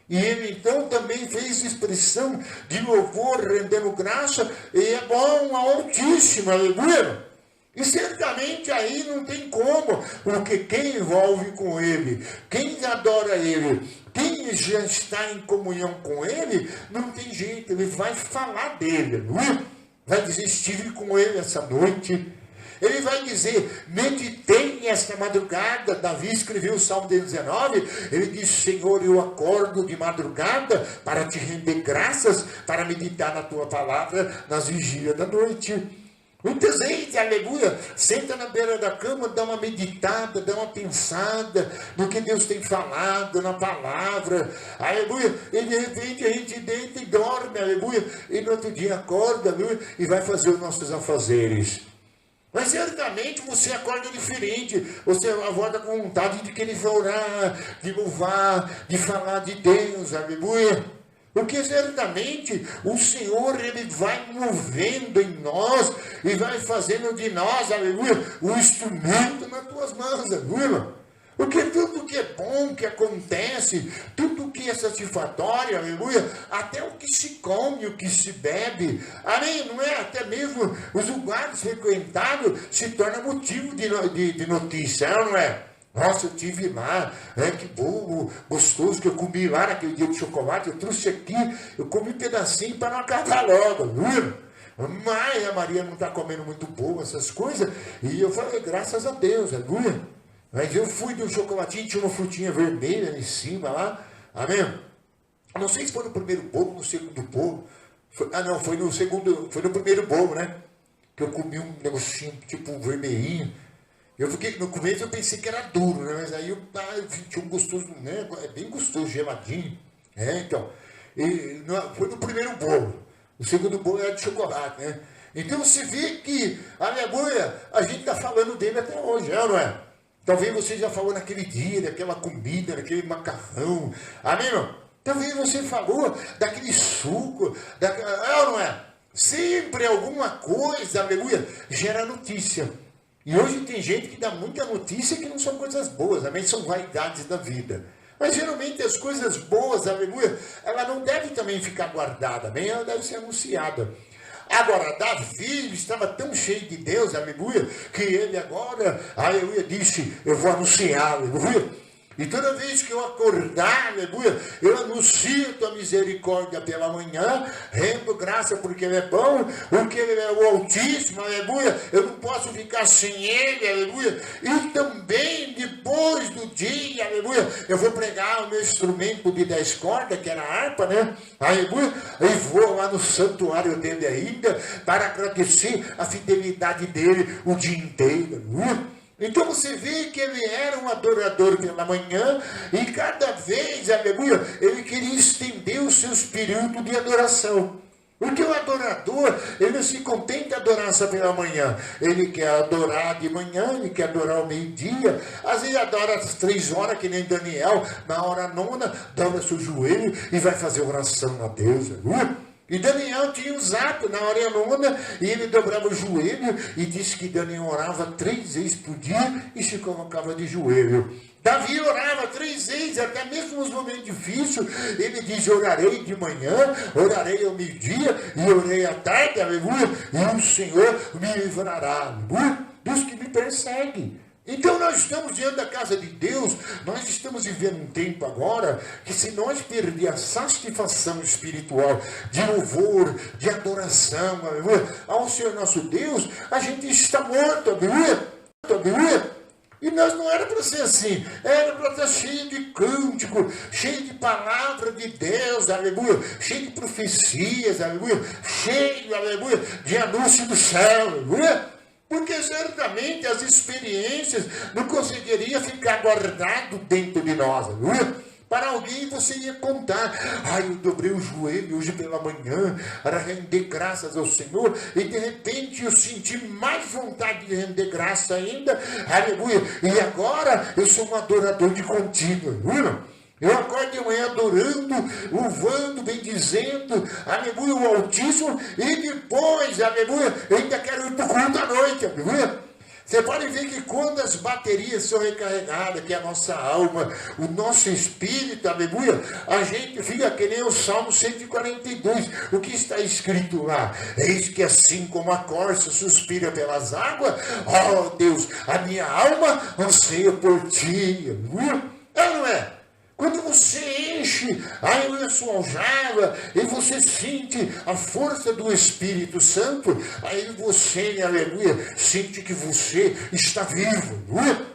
E ele então também fez expressão de louvor, rendendo graça, e é bom ao Altíssimo, aleluia. E certamente aí não tem como, porque quem envolve com ele, quem adora ele, quem já está em comunhão com ele, não tem jeito, ele vai falar dele, não é? Vai dizer: estive com ele essa noite. Ele vai dizer: meditei esta madrugada. Davi escreveu o Salmo 19, ele diz: Senhor, eu acordo de madrugada para te render graças, para meditar na tua palavra nas vigílias da noite. Muita gente, aleluia, senta na beira da cama, dá uma meditada, dá uma pensada no que Deus tem falado, na palavra, aleluia, e de repente a gente deita e dorme, aleluia, e no outro dia acorda, aleluia, e vai fazer os nossos afazeres. Mas certamente você acorda diferente, você acorda com vontade de querer orar, de louvar, de falar de Deus, aleluia. Porque certamente o Senhor, ele vai movendo em nós e vai fazendo de nós, aleluia, um instrumento nas tuas mãos, aleluia. Porque tudo que é bom, que acontece, tudo que é satisfatório, aleluia, até o que se come, o que se bebe, amém? Não é? Até mesmo os lugares frequentados se torna motivo de notícia, não é? Nossa, eu tive lá, que bom, gostoso que eu comi lá naquele dia de chocolate, eu trouxe aqui, eu comi um pedacinho para não acabar logo, viu? Mas a Maria não está comendo muito boa essas coisas, e eu falei: graças a Deus, aleluia. Mas eu fui de um chocolatinho, tinha uma frutinha vermelha em cima lá, amém? Eu não sei se foi no primeiro bolo, no segundo bolo, foi no segundo, foi no primeiro bolo, né? Que eu comi um negocinho tipo vermelhinho. Eu fiquei, no começo eu pensei que era duro, né? Mas aí eu senti um gostoso, né? É bem gostoso, geladinho. Então. Foi no primeiro bolo. O segundo bolo era de chocolate, né? Então você vê que, aleluia, a gente está falando dele até hoje, não é? Talvez você já falou naquele dia, daquela comida, daquele macarrão. Amém, irmão? Talvez você falou daquele suco, não é? Sempre alguma coisa, aleluia, gera notícia. E hoje tem gente que dá muita notícia que não são coisas boas, amém? São vaidades da vida. Mas geralmente as coisas boas, aleluia, ela não deve também ficar guardada, amém? Ela deve ser anunciada. Agora, Davi estava tão cheio de Deus, aleluia, que ele agora, aleluia, disse: eu vou anunciar, aleluia. E toda vez que eu acordar, aleluia, eu anuncio tua misericórdia pela manhã, rendo graça porque ele é bom, porque ele é o Altíssimo, aleluia, eu não posso ficar sem ele, aleluia. E também, depois do dia, aleluia, eu vou pregar o meu instrumento de 10 cordas, que era a harpa, né, aleluia, e vou lá no santuário dele ainda, para agradecer a fidelidade dele o dia inteiro, aleluia. Então você vê que ele era um adorador pela manhã e cada vez, aleluia, ele queria estender o seu espírito de adoração. Porque o adorador, ele não se contenta de adorar só pela manhã. Ele quer adorar de manhã, ele quer adorar ao meio-dia. Às vezes adora às 3 horas, que nem Daniel, na hora 9, dobra seu joelho e vai fazer oração a Deus, aleluia. E Daniel tinha um hábito na hora 9, e ele dobrava o joelho, e disse que Daniel orava 3 vezes por dia, e se colocava de joelho. Davi orava 3 vezes, até mesmo nos momentos difíceis, ele diz: orarei de manhã, orarei ao meio-dia, e orei à tarde, aleluia, e o Senhor me livrará, aleluia, dos que me perseguem. Então nós estamos diante da casa de Deus, nós estamos vivendo um tempo agora, que se nós perder a satisfação espiritual, de louvor, de adoração, aleluia, ao Senhor nosso Deus, a gente está morto, aleluia, aleluia. E nós não era para ser assim, era para estar cheio de cântico, cheio de palavra de Deus, aleluia, cheio de profecias, aleluia, cheio, aleluia, de anúncio do céu, aleluia. Porque certamente as experiências não conseguiriam ficar guardado dentro de nós, aleluia. Para alguém você ia contar, eu dobrei o joelho hoje pela manhã para render graças ao Senhor, e de repente eu senti mais vontade de render graça ainda, aleluia, e agora eu sou um adorador de contínuo, aleluia. Eu acordo de manhã adorando, louvando, bendizendo, aleluia, o Altíssimo, e depois, aleluia, eu ainda quero ir para o culto à noite, aleluia. Você pode ver que quando as baterias são recarregadas, que é a nossa alma, o nosso espírito, aleluia, a gente fica que nem o Salmo 142. O que está escrito lá? Eis que assim como a corça suspira pelas águas, ó Deus, a minha alma anseia por ti, aleluia. É ou não é? Quando você enche a sua aljava e você sente a força do Espírito Santo, aí você, aleluia, sente que você está vivo, aleluia.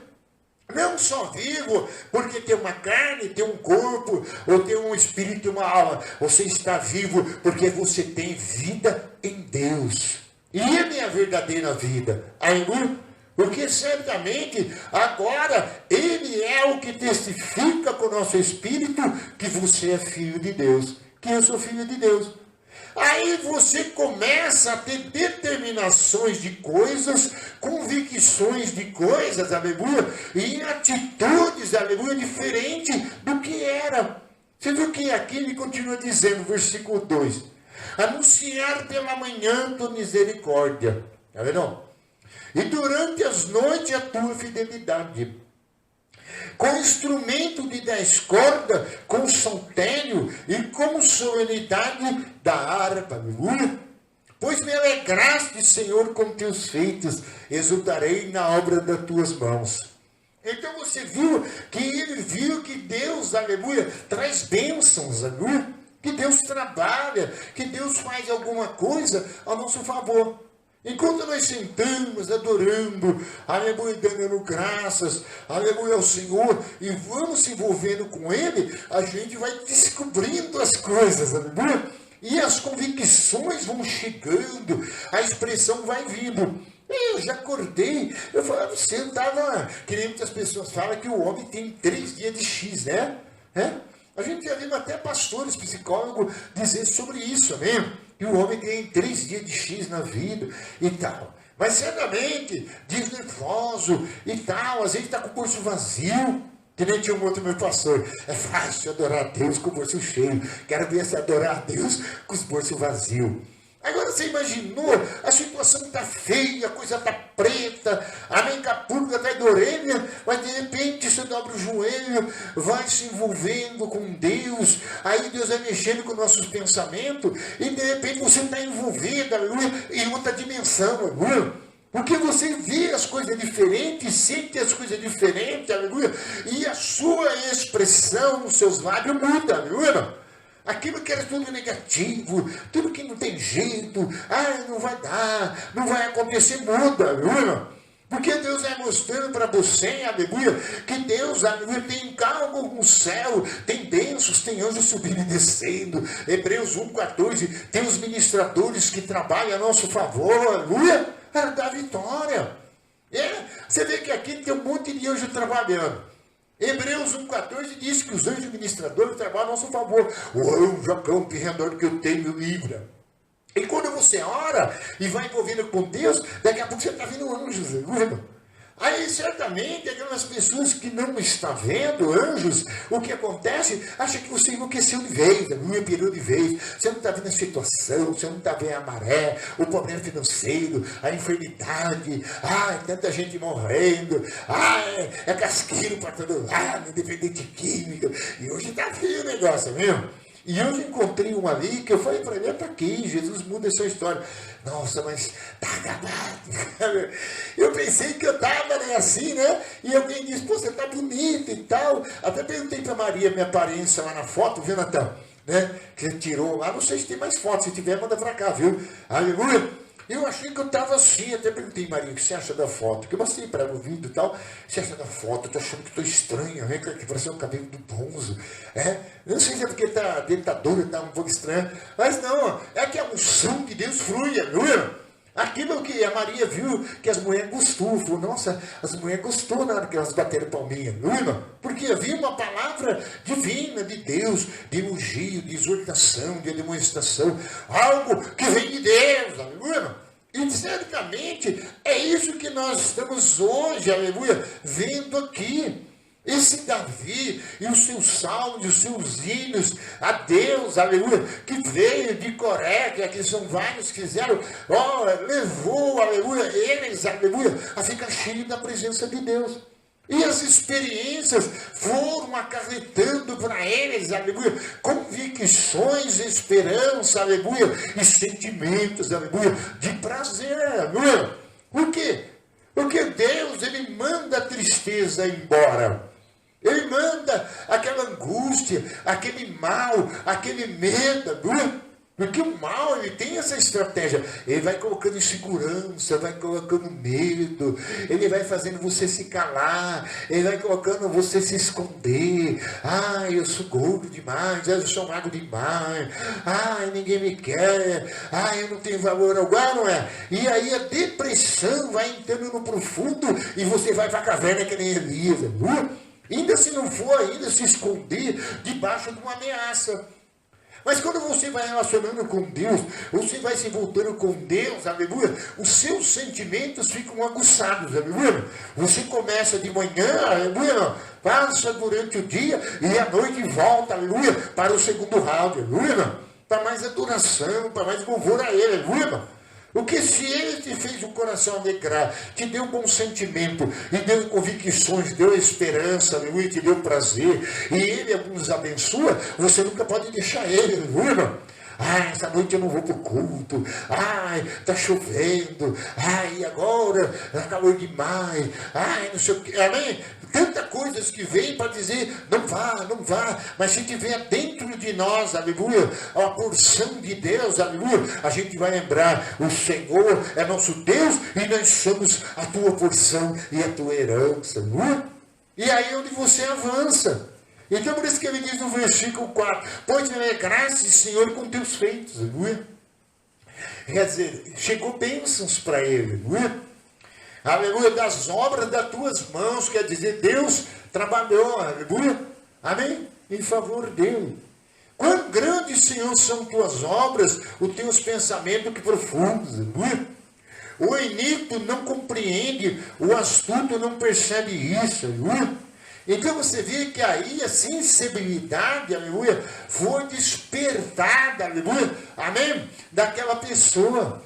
Não só vivo porque tem uma carne, tem um corpo, ou tem um espírito e uma alma. Você está vivo porque você tem vida em Deus. E Ele é a verdadeira vida, aleluia. Porque certamente agora Ele é o que testifica com o nosso espírito que você é filho de Deus, que eu sou filho de Deus. Aí você começa a ter determinações de coisas, convicções de coisas, aleluia, e atitudes, aleluia, diferente do que era. Você viu que aqui ele continua dizendo, versículo 2, anunciar pela manhã tua misericórdia, está vendo? E durante as noites a tua fidelidade. Com instrumento de 10 cordas, com saltério e com solenidade da harpa. Aleluia. Pois me alegraste, Senhor, com teus feitos, exultarei na obra das tuas mãos. Então você viu que ele viu que Deus, aleluia, traz bênçãos, aleluia. Que Deus trabalha, que Deus faz alguma coisa a nosso favor. Enquanto nós sentamos, adorando, aleluia, dando graças, aleluia ao Senhor, e vamos se envolvendo com Ele, a gente vai descobrindo as coisas, aleluia, e as convicções vão chegando, a expressão vai vindo. Eu já acordei, eu falava, você estava, que nem muitas pessoas falam que o homem tem 3 dias de X, né? A gente já viu até pastores, psicólogos dizer sobre isso, amém? Que o homem tem 3 dias de X na vida e tal. Mas certamente, desnervoso e tal, às vezes está com o bolso vazio. Que nem tinha um outro meu pastor. É fácil adorar a Deus com o bolso cheio. Quero ver se adorar a Deus com os bolsos vazios. Agora você imaginou, a situação está feia, a coisa está preta, a menca pública está da orelha, mas de repente você dobra o joelho, vai se envolvendo com Deus, aí Deus vai mexendo com nossos pensamentos, e de repente você está envolvido, aleluia, em outra dimensão, aleluia. Porque você vê as coisas diferentes, sente as coisas diferentes, aleluia, e a sua expressão nos seus lábios muda, aleluia. Aquilo que era tudo negativo, tudo que não tem jeito, não vai dar, não vai acontecer, muda, aleluia. Porque Deus vai mostrando para você, aleluia, que Deus, aleluia, tem algo no céu, tem bênçãos, tem anjos subindo e descendo. Hebreus 1,14, tem os ministradores que trabalham a nosso favor, aleluia, para dar vitória. Você vê que aqui tem um monte de anjo trabalhando. Hebreus 1,14 diz que os anjos ministradores trabalham a nosso favor. O anjo acampa em redor que eu tenho livra. E quando você ora e vai envolvendo com Deus, daqui a pouco você está vendo anjos, viu? Aí certamente aquelas pessoas que não estão vendo anjos, o que acontece? Acha que você enlouqueceu de vez, pirou de vez. Você não está vendo a situação, você não está vendo a maré, o problema financeiro, a enfermidade, tanta gente morrendo, é casqueiro para todo lado, independente química. E hoje está feio o negócio, viu? E eu encontrei uma ali que eu falei para ele, está aqui, Jesus muda essa história. Nossa, mas está acabado. Eu pensei que eu estava assim, né? E alguém disse, pô, você está bonita e tal. Até perguntei para Maria minha aparência lá na foto, viu, Natan? Né? Que você tirou lá, não sei se tem mais fotos, se tiver, manda para cá, viu? Aleluia. Eu achei que eu estava assim, até perguntei, Maria, o que você acha da foto? Que eu mostrei para ela o vídeo e tal. Você acha da foto? Eu estou achando que estou estranha, né? Que parece um cabelo do Bonzo. Não sei se é porque dentadura está um pouco estranha. Mas não, é que a unção de Deus flui, aleluia. Aquilo que a Maria viu, que as mulheres gostou, falou, nossa, as mulheres gostou na hora que elas bateram palminha, não é? Porque havia uma palavra divina de Deus, de elogio, de exortação, de demonstração, algo que vem de Deus, aleluia. E certamente é isso que nós estamos hoje, aleluia, vendo aqui. Esse Davi e os seus salmos, os seus hinos a Deus, aleluia, que veio de Coré, que aqui são vários que fizeram, levou, aleluia, eles, aleluia, a ficar cheios da presença de Deus. E as experiências foram acarretando para eles, aleluia, convicções, esperança, aleluia, e sentimentos, aleluia, de prazer, aleluia. Por quê? Porque Deus, Ele manda a tristeza embora. Ele manda aquela angústia, aquele mal, aquele medo, aleluia. Porque o mal, ele tem essa estratégia. Ele vai colocando insegurança, vai colocando medo, ele vai fazendo você se calar, ele vai colocando você se esconder. Ai, eu sou gordo demais, eu sou magro demais, ai, ninguém me quer, ai, eu não tenho valor algum, não é? E aí a depressão vai entrando no profundo e você vai para a caverna que nem Elias, ainda se não for ainda se esconder debaixo de uma ameaça. Mas quando você vai relacionando com Deus, você vai se voltando com Deus, aleluia, os seus sentimentos ficam aguçados, aleluia. Você começa de manhã, aleluia, passa durante o dia e à noite volta, aleluia, para o segundo round, aleluia, para mais adoração, para mais louvor a Ele, aleluia. Porque se Ele te fez o coração alegrar, te deu um bom sentimento, e deu convicções, deu esperança, aleluia, te deu prazer, e Ele nos abençoa, você nunca pode deixar Ele, aleluia. Ai, essa noite eu não vou para o culto. Ai, está chovendo. Ai, agora está calor demais. Ai, não sei o que. Amém? Tantas coisas que vem para dizer, não vá, não vá. Mas se tiver dentro de nós, aleluia, a porção de Deus, aleluia, a gente vai lembrar, o Senhor é nosso Deus e nós somos a tua porção e a tua herança, aleluia. E aí é onde você avança. Então por isso que ele diz no versículo 4, pois alegraste, Senhor, com teus feitos, aleluia. Quer dizer, chegou bênçãos para ele, aleluia. Aleluia, das obras das tuas mãos, quer dizer, Deus trabalhou, aleluia, amém, em favor dele. Quão grandes, Senhor, são tuas obras, os teus pensamentos que profundos, aleluia. O iníquo não compreende, o astuto não percebe isso, aleluia. Então você vê que aí a sensibilidade, aleluia, foi despertada, aleluia, amém, daquela pessoa.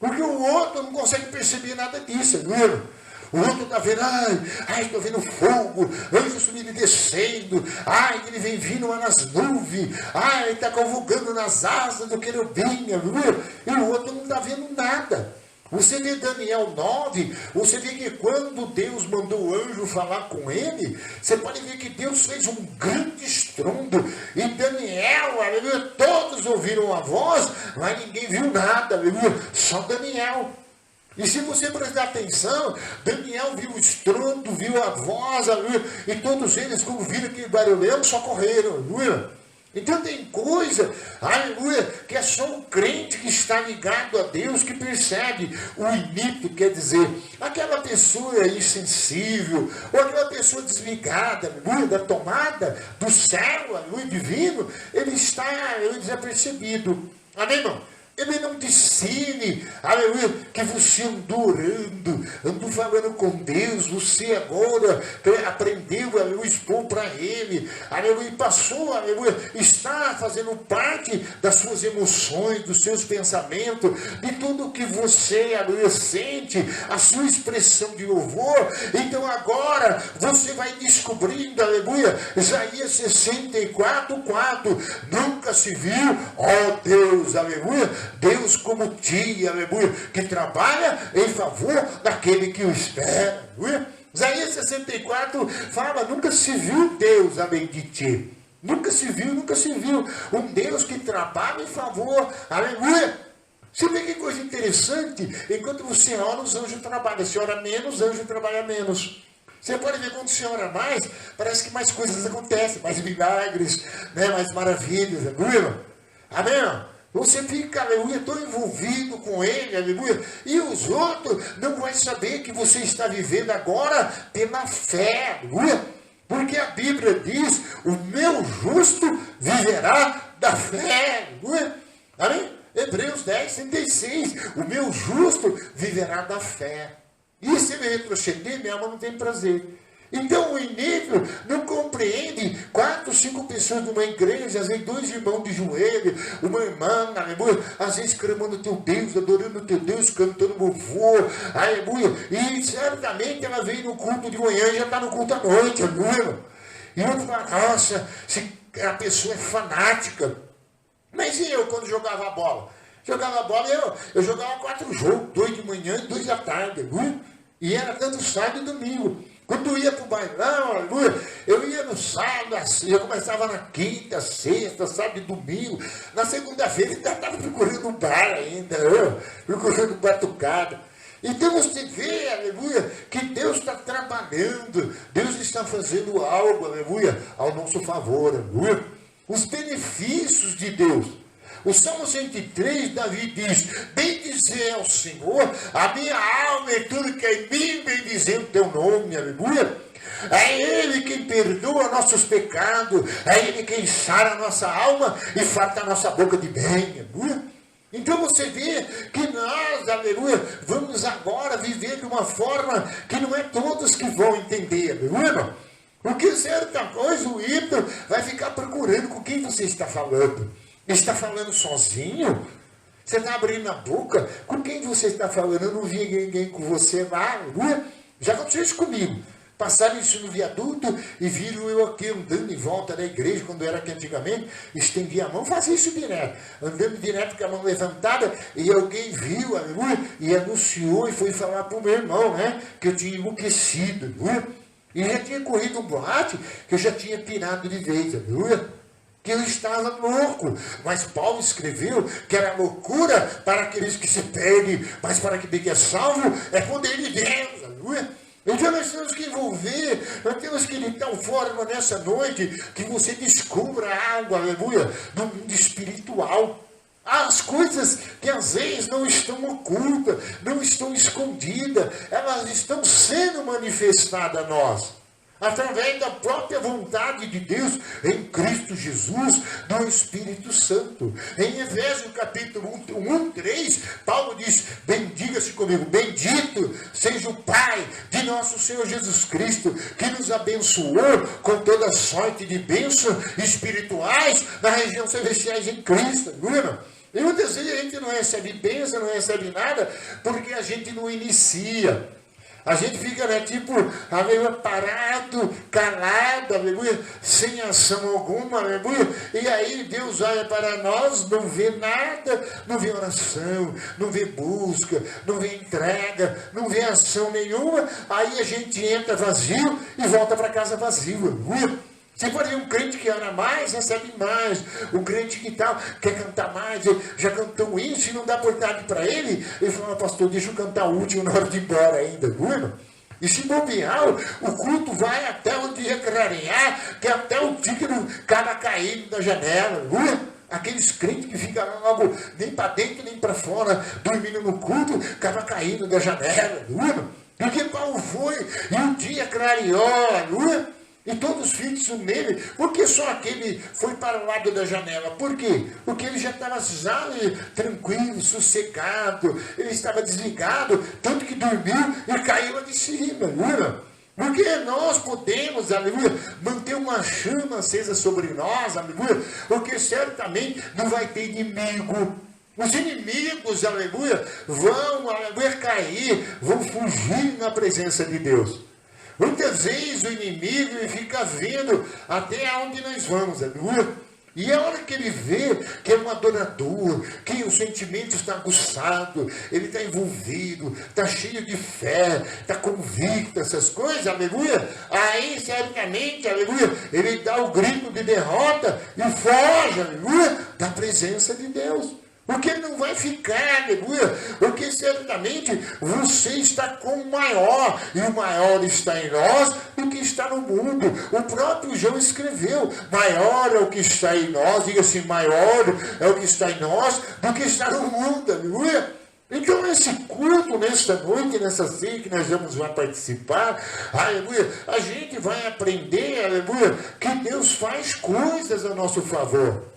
Porque o outro não consegue perceber nada disso, aleluia. O outro está vendo, ai, estou vendo fogo, anjo subindo e descendo, ai, ele vem vindo lá nas nuvens, ai, está convocando nas asas do querubim, aleluia. E o outro não está vendo nada. Você vê Daniel 9, você vê que quando Deus mandou o anjo falar com ele, você pode ver que Deus fez um grande estrondo, e Daniel, aleluia, todos ouviram a voz, mas ninguém viu nada, aleluia, só Daniel. E se você prestar atenção, Daniel viu o estrondo, viu a voz, aleluia, e todos eles, como viram aquele barulhão, só correram, aleluia. Então tem coisa, aleluia, que é só um crente que está ligado a Deus que percebe. O iníquo, quer dizer, aquela pessoa insensível, ou aquela pessoa desligada, aleluia, da tomada do céu, aleluia, divino, ele está, aleluia, desapercebido. Amém, irmão? Ele não discerne, aleluia, que você andou orando, andou falando com Deus, você agora aprendeu, aleluia, expor para Ele, aleluia, e passou, aleluia, está fazendo parte das suas emoções, dos seus pensamentos, de tudo que você, aleluia, sente, a sua expressão de louvor. Então agora você vai descobrindo, aleluia, Isaías 64:4, nunca se viu, ó Deus, aleluia, Deus como ti, aleluia, que trabalha em favor daquele que o espera, aleluia. Isaías 64 fala, nunca se viu Deus além de ti, nunca se viu um Deus que trabalha em favor, aleluia. Você vê que coisa interessante, enquanto você ora, os anjos trabalham, se ora menos, anjo trabalha menos. Você pode ver quando você ora mais, parece que mais coisas acontecem, mais milagres, né, mais maravilhas, aleluia. Amém? Você fica, aleluia, tão envolvido com ele, aleluia, e os outros não vão saber que você está vivendo agora pela fé, aleluia, porque a Bíblia diz, o meu justo viverá da fé, aleluia, amém? Hebreus 10, 36, o meu justo viverá da fé. E se ele retroceder, minha alma não tem prazer. Então o inimigo não compreende 4, 5 pessoas numa igreja, às vezes 2 irmãos de joelho, uma irmã, aleluia, às vezes clamando teu Deus, adorando teu Deus, cantando louvor, aleluia, e certamente ela veio no culto de manhã e já está no culto à noite, aleluia. E outro fala, nossa, a pessoa é fanática. Mas e eu quando jogava a bola? Jogava a bola, eu jogava 4 jogos, 2 de manhã e 2 da tarde, aleluia, e era tanto sábado e domingo. Quando eu ia para o bailão, aleluia, eu ia no sábado, eu começava na quinta, sexta, sábado e domingo. Na segunda-feira ainda estava procurando um bar ainda, procurando batucada. Então você vê, aleluia, que Deus está trabalhando, Deus está fazendo algo, aleluia, ao nosso favor, aleluia. Os benefícios de Deus. O Salmo 103, Davi diz, bendizer ao Senhor, a minha alma e tudo que é em mim, bendizer o teu nome, aleluia. É Ele quem perdoa nossos pecados, é Ele quem sara a nossa alma e farta a nossa boca de bem, aleluia. Então você vê que nós, aleluia, vamos agora viver de uma forma que não é todos que vão entender, aleluia. Porque certa coisa o ímpio vai ficar procurando com quem você está falando. Está falando sozinho? Você está abrindo a boca? Com quem você está falando? Eu não vi ninguém com você lá, aleluia. Já aconteceu isso comigo. Passaram isso no viaduto e viram eu aqui andando em volta da igreja, quando era aqui antigamente, estendi a mão, fazia isso direto, andando direto com a mão levantada, e alguém viu, aleluia, e anunciou e foi falar para o meu irmão, né, que eu tinha enlouquecido, aleluia, e já tinha corrido um boate, que eu já tinha pirado de vez, aleluia, que eu estava louco, mas Paulo escreveu que era loucura para aqueles que se perdem, mas para aquele que é salvo, é poder de Deus, aleluia. Então nós temos que envolver, nós temos que de tal forma nessa noite que você descubra algo, aleluia, do mundo espiritual. As coisas que às vezes não estão ocultas, não estão escondidas, elas estão sendo manifestadas a nós. Através da própria vontade de Deus em Cristo Jesus, do Espírito Santo. Em Efésios capítulo 1, 3, Paulo diz, bendiga-se comigo, bendito seja o Pai de nosso Senhor Jesus Cristo, que nos abençoou com toda sorte de bênçãos espirituais na região celestiais em Cristo. Não é, não? E muitas vezes a gente não recebe bênção, não recebe nada, porque a gente não inicia. A gente fica, né, tipo, aleluia, parado, calado, aleluia, sem ação alguma, aleluia. E aí Deus olha para nós, não vê nada, não vê oração, não vê busca, não vê entrega, não vê ação nenhuma. Aí a gente entra vazio e volta para casa vazio, aleluia. Se for um crente que ora mais, recebe mais. O crente que tal, quer cantar mais, já cantou isso e não dá oportunidade para ele. Ele fala, pastor, deixa eu cantar o último na hora de ir embora ainda, não? E se bobear, o culto vai até o dia clarear, que até o título acaba caindo da janela, não? Aqueles crentes que ficam logo nem para dentro nem para fora, dormindo no culto, acaba caindo da janela, não? Porque qual foi? E o dia clareou, não? E todos fixos nele, porque só aquele foi para o lado da janela. Por quê? Porque ele já estava tranquilo, sossegado, ele estava desligado, tanto que dormiu e caiu lá de cima, aleluia. Porque nós podemos, aleluia, manter uma chama acesa sobre nós, aleluia, porque certamente não vai ter inimigo. Os inimigos, aleluia, vão, aleluia, cair, vão fugir na presença de Deus. Muitas vezes o inimigo fica vendo até onde nós vamos, aleluia. E a hora que ele vê que é um adorador, que o sentimento está aguçado, ele está envolvido, está cheio de fé, está convicto, essas coisas, aleluia. Aí, certamente, aleluia, ele dá o grito de derrota e foge, aleluia, da presença de Deus. Porque ele não vai ficar, aleluia. Porque certamente você está com o maior. E o maior está em nós do que está no mundo. O próprio João escreveu. Maior é o que está em nós. Diga assim, maior é o que está em nós do que está no mundo, aleluia. Então, esse culto, nesta noite, nessa ceia que nós vamos lá participar, aleluia, a gente vai aprender, aleluia, que Deus faz coisas a nosso favor.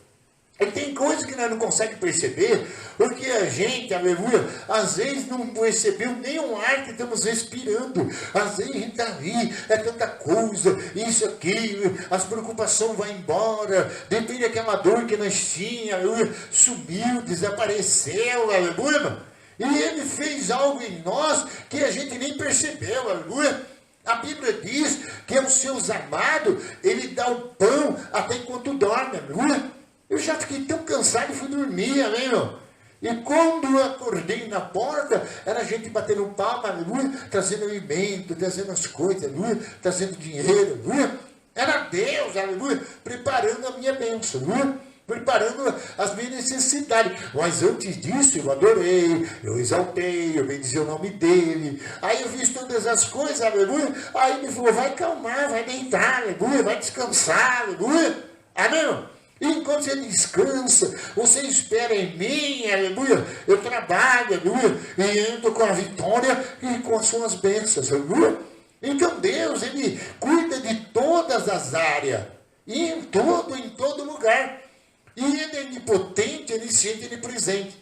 E tem coisas que nós não conseguimos perceber, porque a gente, aleluia, às vezes não percebeu nem o ar que estamos respirando. Às vezes a gente está ali, é tanta coisa, isso, aquilo, as preocupações vão embora, depende daquela dor que nós tínhamos, aleluia, sumiu, desapareceu, aleluia. E ele fez algo em nós que a gente nem percebeu, aleluia. A Bíblia diz que aos seus amados, ele dá o pão até enquanto dorme, aleluia. Eu já fiquei tão cansado e fui dormir, amém, meu? E quando eu acordei na porta, era a gente batendo palma, aleluia, trazendo alimento, trazendo as coisas, aleluia, trazendo dinheiro, aleluia. Era Deus, aleluia, preparando a minha bênção, aleluia. Preparando as minhas necessidades. Mas antes disso, eu adorei, eu exaltei, eu bendizi o nome dele. Aí eu fiz todas as coisas, aleluia. Aí ele falou, vai calmar, vai deitar, aleluia, vai descansar, aleluia. Amém? E enquanto você descansa, você espera em mim, aleluia. Eu trabalho, aleluia, e ando com a vitória e com as suas bênçãos, aleluia. Então Deus, ele cuida de todas as áreas. E em todo lugar. E ele é onipotente, onisciente e onipresente.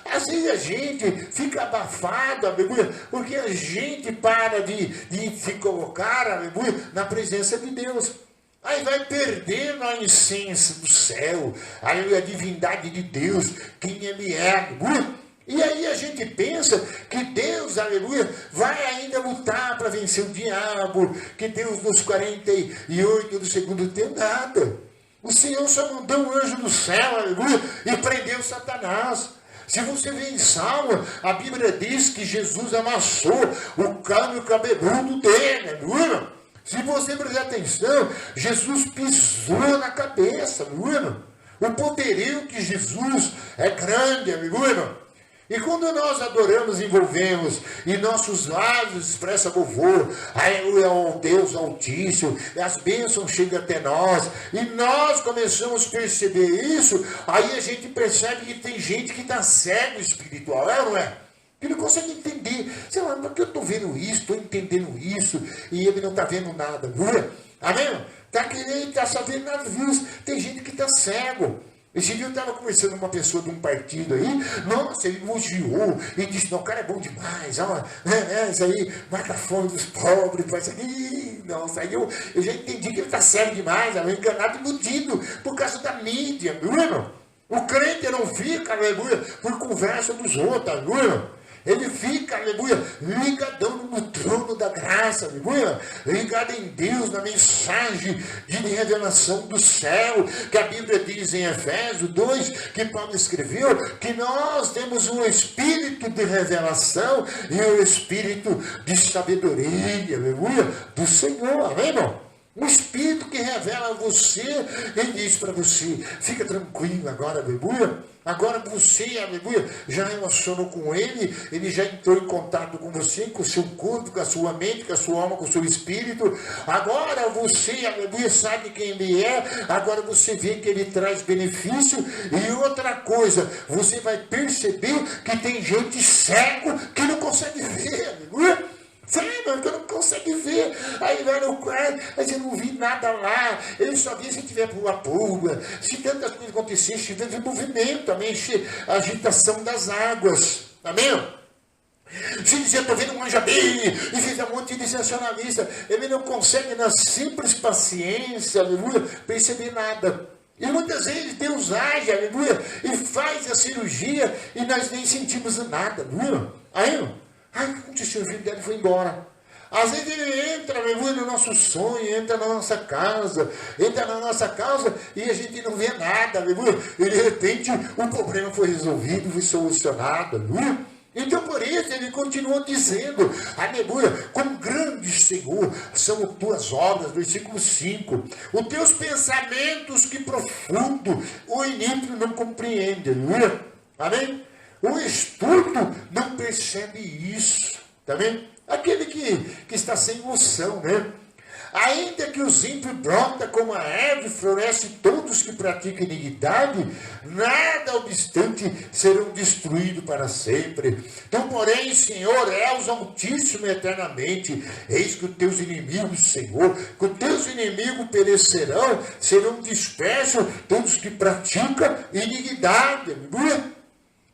Às vezes a gente fica abafado, aleluia, porque a gente para de se colocar, aleluia, na presença de Deus. Aí vai perdendo a essência do céu, a divindade de Deus, quem ele é, aleluia. E aí a gente pensa que Deus, aleluia, vai ainda lutar para vencer o diabo, que Deus nos 48 do segundo tempo, nada. O Senhor só mandou um anjo do céu, aleluia, e prendeu Satanás. Se você vê em Salmo, a Bíblia diz que Jesus amassou o câmbio cabeludo dele, aleluia. Se você prestar atenção, Jesus pisou na cabeça, aleluia. O poderio que Jesus é grande, aleluia. E quando nós adoramos, envolvemos, e nossos lábios expressam louvor, aleluia, ao Deus Altíssimo, e as bênçãos chegam até nós, e nós começamos a perceber isso, aí a gente percebe que tem gente que está cego espiritual, é ou não é? Que não consegue entender, sei lá, porque eu estou vendo isso, estou entendendo isso, e ele não está vendo nada, aleluia, amém? Está sabendo nada disso, tem gente que está cego. Esse dia eu estava conversando com uma pessoa de um partido aí, nossa, ele elogiou, e disse, não, o cara é bom demais, isso aí, mata a fome dos pobres, faz aqui, nossa, aí eu já entendi que ele está sério demais, enganado e iludido, por causa da mídia, aleluia. O crente não fica, aleluia, por conversa dos outros, aleluia. Ele fica, aleluia, ligadão no trono da graça, aleluia, ligado em Deus, na mensagem de revelação do céu, que a Bíblia diz em Efésios 2, que Paulo escreveu, que nós temos um espírito de revelação e um espírito de sabedoria, aleluia, do Senhor, amém, irmão? Um Espírito que revela a você, ele diz para você, fica tranquilo agora, aleluia. Agora você, aleluia, já relacionou com ele já entrou em contato com você, com o seu corpo, com a sua mente, com a sua alma, com o seu espírito. Agora você, aleluia, sabe quem ele é, agora você vê que ele traz benefício. E outra coisa, você vai perceber que tem gente cego que não consegue ver, aleluia. Sabe, que eu não consigo ver. Aí vai no quarto, mas eu não vi nada lá. Ele só via se tiver pula-pula. Se tantas coisas acontecerem, se tiver movimento, amém? A agitação das águas, amém? Se dizer, estou vendo um anjo abrir, e fiz um monte de sensacionalista. Ele não consegue, na simples paciência, aleluia, perceber nada. E muitas vezes Deus age, aleluia, e faz a cirurgia, e nós nem sentimos nada, aleluia. Aí, ai, o que aconteceu? O filho dele foi embora. Às vezes ele entra, aleluia, no nosso sonho, entra na nossa casa, e a gente não vê nada, aleluia. E de repente o problema foi resolvido, foi solucionado, aleluia. Então por isso ele continua dizendo, aleluia, quão grande, Senhor, são tuas obras, versículo 5. Os teus pensamentos que profundo, o iníquo não compreende, aleluia. Amém? O estúpido não percebe isso. Tá vendo? Aquele que está sem noção, né? Ainda que os ímpios brotam como a erva e florescem todos que praticam iniquidade, nada obstante serão destruídos para sempre. Então, porém, Senhor, és altíssimo eternamente. Eis que os teus inimigos, Senhor, que os teus inimigos perecerão, serão dispersos todos que praticam iniquidade. Aleluia.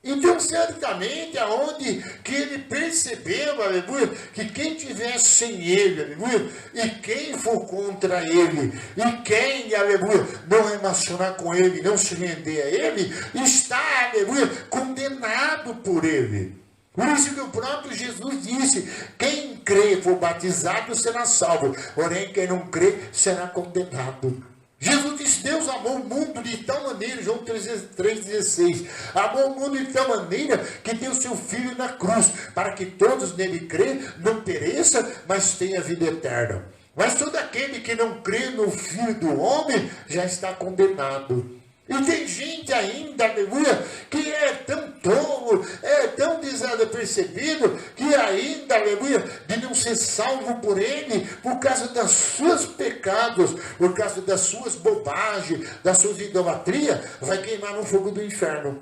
Então, certamente, aonde que ele percebeu, aleluia, que quem tivesse sem ele, aleluia, e quem for contra ele, e quem, aleluia, não relacionar com ele, não se render a ele, está, aleluia, condenado por ele. Por isso que o próprio Jesus disse, quem crê e for batizado será salvo, porém quem não crê será condenado. Jesus disse, Deus amou o mundo de tal maneira, João 3,16, amou o mundo de tal maneira que deu seu Filho na cruz, para que todos nele crê, não pereça, mas tenha vida eterna. Mas todo aquele que não crê no Filho do Homem, já está condenado. E tem gente ainda, aleluia, que é tão tolo, é tão desapercebido, que ainda, aleluia, de não ser salvo por ele, por causa dos seus pecados, por causa das suas bobagens, das suas idolatrias, vai queimar no fogo do inferno.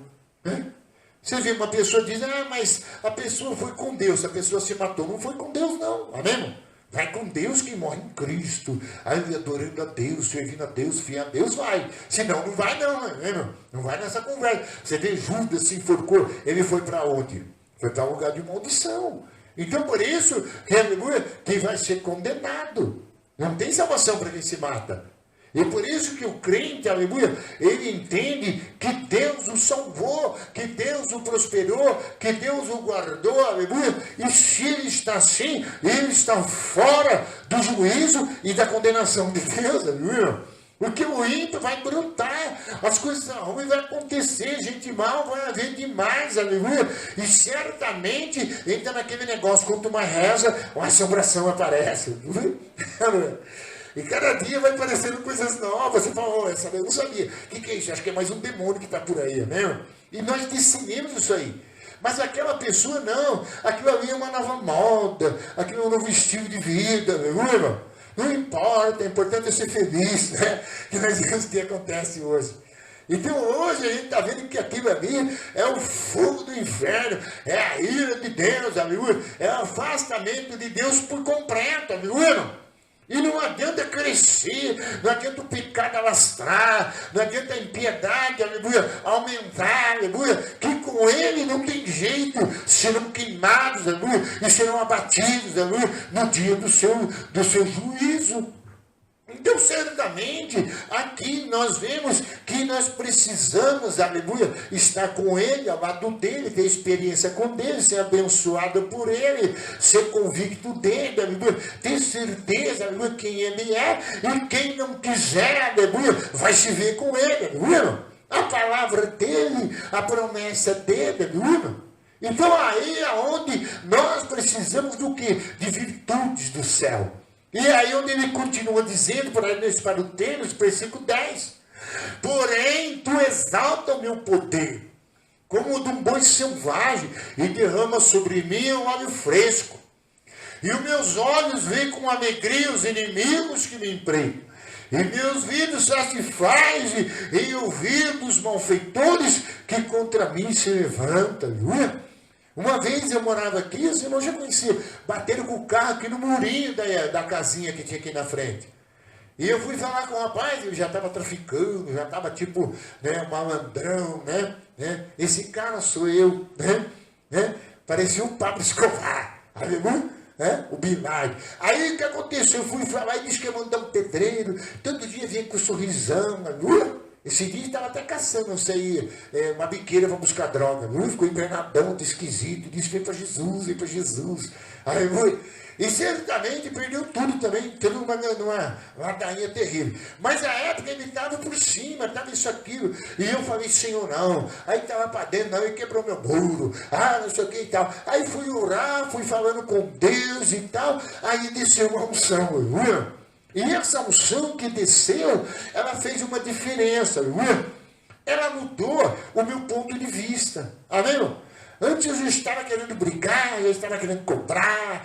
Você vê uma pessoa diz, mas a pessoa foi com Deus, a pessoa se matou. Não foi com Deus não, amém? Vai com Deus que morre em Cristo. Aí adorando a Deus, servindo a Deus, fiel a Deus, vai. Senão não vai não, amém? Não vai nessa conversa. Você vê Judas se enforcou, ele foi para onde? Foi para um lugar de maldição. Então por isso, aleluia, que vai ser condenado. Não tem salvação para quem se mata. E por isso que o crente, aleluia, ele entende que Deus o salvou, que Deus o prosperou, que Deus o guardou, aleluia. E se ele está assim, ele está fora do juízo e da condenação de Deus, aleluia. Porque o ímpio vai brotar, as coisas ruins vão acontecer, gente mal vai haver demais, aleluia. E certamente entra naquele negócio, quanto mais reza, uma assombração aparece, aleluia. E cada dia vai aparecendo coisas novas. Você fala, essa eu não sabia. O que é isso? Acho que é mais um demônio que está por aí, né? E nós decidimos isso aí. Mas aquela pessoa não. Aquilo ali é uma nova moda. Aquilo é um novo estilo de vida, aleluia. Não importa, é importante ser feliz, né? Que nós vemos o que acontece hoje. Então hoje a gente está vendo que aquilo ali é o fogo do inferno, é a ira de Deus, aleluia. É o afastamento de Deus por completo, aleluia. E não adianta crescer, não adianta o pecado alastrar, não adianta a impiedade, aleluia, aumentar, aleluia, que com ele não tem jeito, serão queimados, aleluia, e serão abatidos, aleluia, no dia do seu juízo. Então, certamente, aqui nós vemos que nós precisamos, aleluia, estar com ele, ao lado dele, ter experiência com ele, ser abençoado por ele, ser convicto dele, aleluia, ter certeza, aleluia, quem ele é, e quem não quiser, aleluia, vai se ver com ele, aleluia. A palavra dele, a promessa dele, aleluia. Então, aí é onde nós precisamos do quê? De virtudes do céu. E aí onde ele continua dizendo, para o texto, versículo 10. Porém, tu exalta o meu poder, como o de um boi selvagem, e derrama sobre mim um óleo fresco. E os meus olhos veem com alegria os inimigos que me empreitam. E meus ouvidos satisfazem em ouvir dos malfeitores que contra mim se levantam. Aleluia. Uma vez eu morava aqui, os irmãos já conheciam, bateram com o carro aqui no murinho da casinha que tinha aqui na frente. E eu fui falar com o rapaz, ele já estava traficando, já estava tipo, né, malandrão, né? Esse cara sou eu, né? Parecia um Pablo Escobar, aleluia, o Bilal. Aí o que aconteceu? Eu fui falar e disse que ia mandar um pedreiro, todo dia vinha com um sorrisão, aleluia. Esse dia estava até caçando, não sei, uma biqueira para buscar droga. Ficou invernadão, esquisito. Disse, vem para Jesus, vem para Jesus. Aleluia. E certamente perdeu tudo também, tendo numa ladainha terrível. Mas a época ele estava por cima, estava isso, aquilo. E eu falei, Senhor, não. Aí estava para dentro, não, ele quebrou meu muro. Não sei o que e tal. Aí fui orar, fui falando com Deus e tal. Aí desceu uma unção, aleluia. E essa unção que desceu, ela fez uma diferença, aleluia. Ela mudou o meu ponto de vista. Amém, irmão? Antes eu estava querendo brigar, eu estava querendo comprar,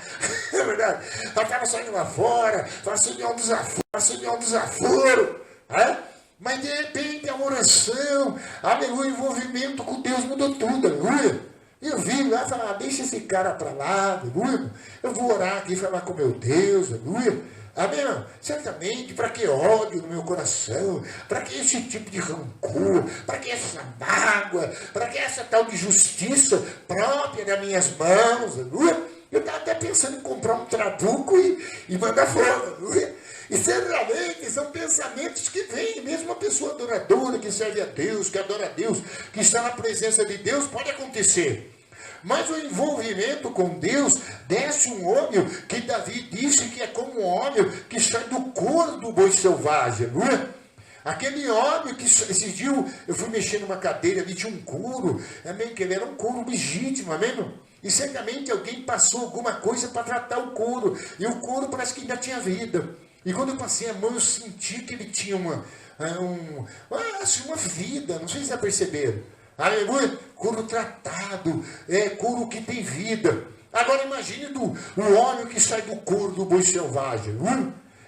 é verdade. Eu estava saindo lá fora, passando de um desaforo, é? Mas de repente a oração, aleluia, o envolvimento com Deus mudou tudo, aleluia. Eu vim lá e falei, deixa esse cara para lá, aleluia. Eu vou orar aqui e falar com meu Deus, aleluia. Amém? Certamente, para que ódio no meu coração? Para que esse tipo de rancor? Para que essa mágoa? Para que essa tal de justiça própria das minhas mãos? Aleluia? Eu estava até pensando em comprar um trabuco e mandar fora. Aleluia? E certamente são pensamentos que vêm, mesmo uma pessoa adoradora, que serve a Deus, que adora a Deus, que está na presença de Deus, pode acontecer. Mas o envolvimento com Deus desce um óleo que Davi disse que é como um óleo que sai do couro do boi selvagem, não é? Aquele óleo que esses dias eu fui mexer numa cadeira ali, tinha um couro, amém? Que ele era um couro legítimo, amém? E certamente alguém passou alguma coisa para tratar o couro, e o couro parece que ainda tinha vida. E quando eu passei a mão, eu senti que ele tinha uma vida, não sei se já perceberam. Aleluia, couro tratado, couro que tem vida. Agora imagine o óleo que sai do couro do boi selvagem.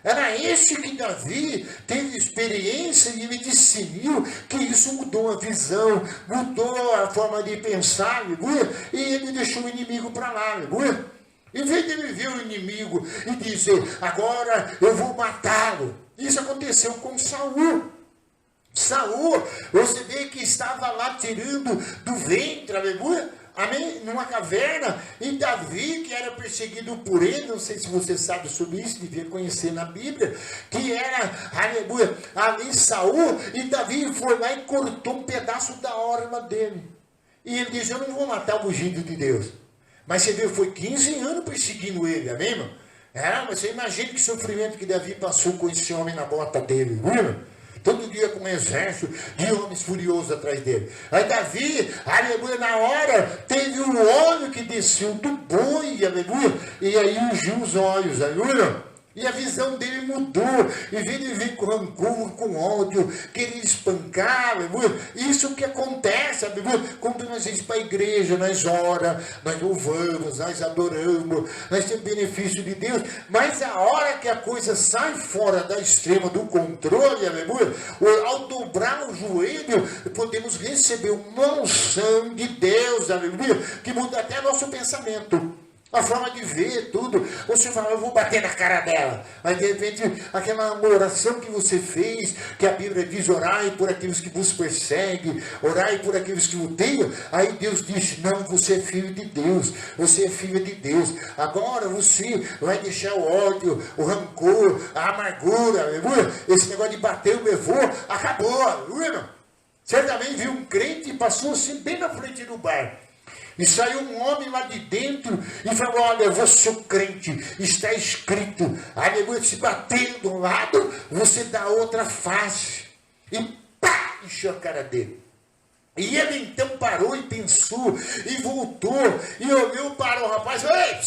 Era esse que Davi teve experiência e ele discerniu que isso mudou a visão, mudou a forma de pensar, aleluia, e ele deixou o inimigo para lá, aleluia. Em vez de ele ver o inimigo e dizer, agora eu vou matá-lo. Isso aconteceu com Saul. Saul, você vê que estava lá tirando do ventre, aleluia, amém? Numa caverna, e Davi, que era perseguido por ele, não sei se você sabe sobre isso, devia conhecer na Bíblia, que era, aleluia, ali Saul, e Davi foi lá e cortou um pedaço da orla dele. E ele diz, eu não vou matar o ungido de Deus. Mas você vê, foi 15 anos perseguindo ele, amém, irmão? Mas você imagina que sofrimento que Davi passou com esse homem na bota dele, aleluia? Todo dia com um exército de homens furiosos atrás dele. Aí Davi, aleluia, na hora, teve um óleo que desceu do boi, aleluia, e aí ungiu os olhos, aleluia. E a visão dele mudou. Em vez de vir com rancor, com ódio, querer espancar, aleluia. Isso que acontece, aleluia. Quando nós vamos para a igreja, nós oramos, nós louvamos, nós adoramos, nós temos benefício de Deus. Mas a hora que a coisa sai fora da extrema do controle, aleluia, ao dobrar o joelho, podemos receber uma unção de Deus, aleluia, que muda até nosso pensamento. A forma de ver tudo. Você fala, eu vou bater na cara dela. Aí de repente, aquela oração que você fez, que a Bíblia diz, orai por aqueles que vos perseguem, orai por aqueles que o odeiam. Aí Deus diz, não, você é filho de Deus, você é filha de Deus. Agora você vai deixar o ódio, o rancor, a amargura, aleluia. Esse negócio de bater o levou, acabou, aleluia. Certamente viu um crente e passou assim bem na frente do bar. E saiu um homem lá de dentro e falou, olha, eu vou ser crente, está escrito, aleluia, se bater de um lado, você dá outra face. E pá, encheu a cara dele. E ele então parou e pensou, e voltou, e olhou para o rapaz, ei,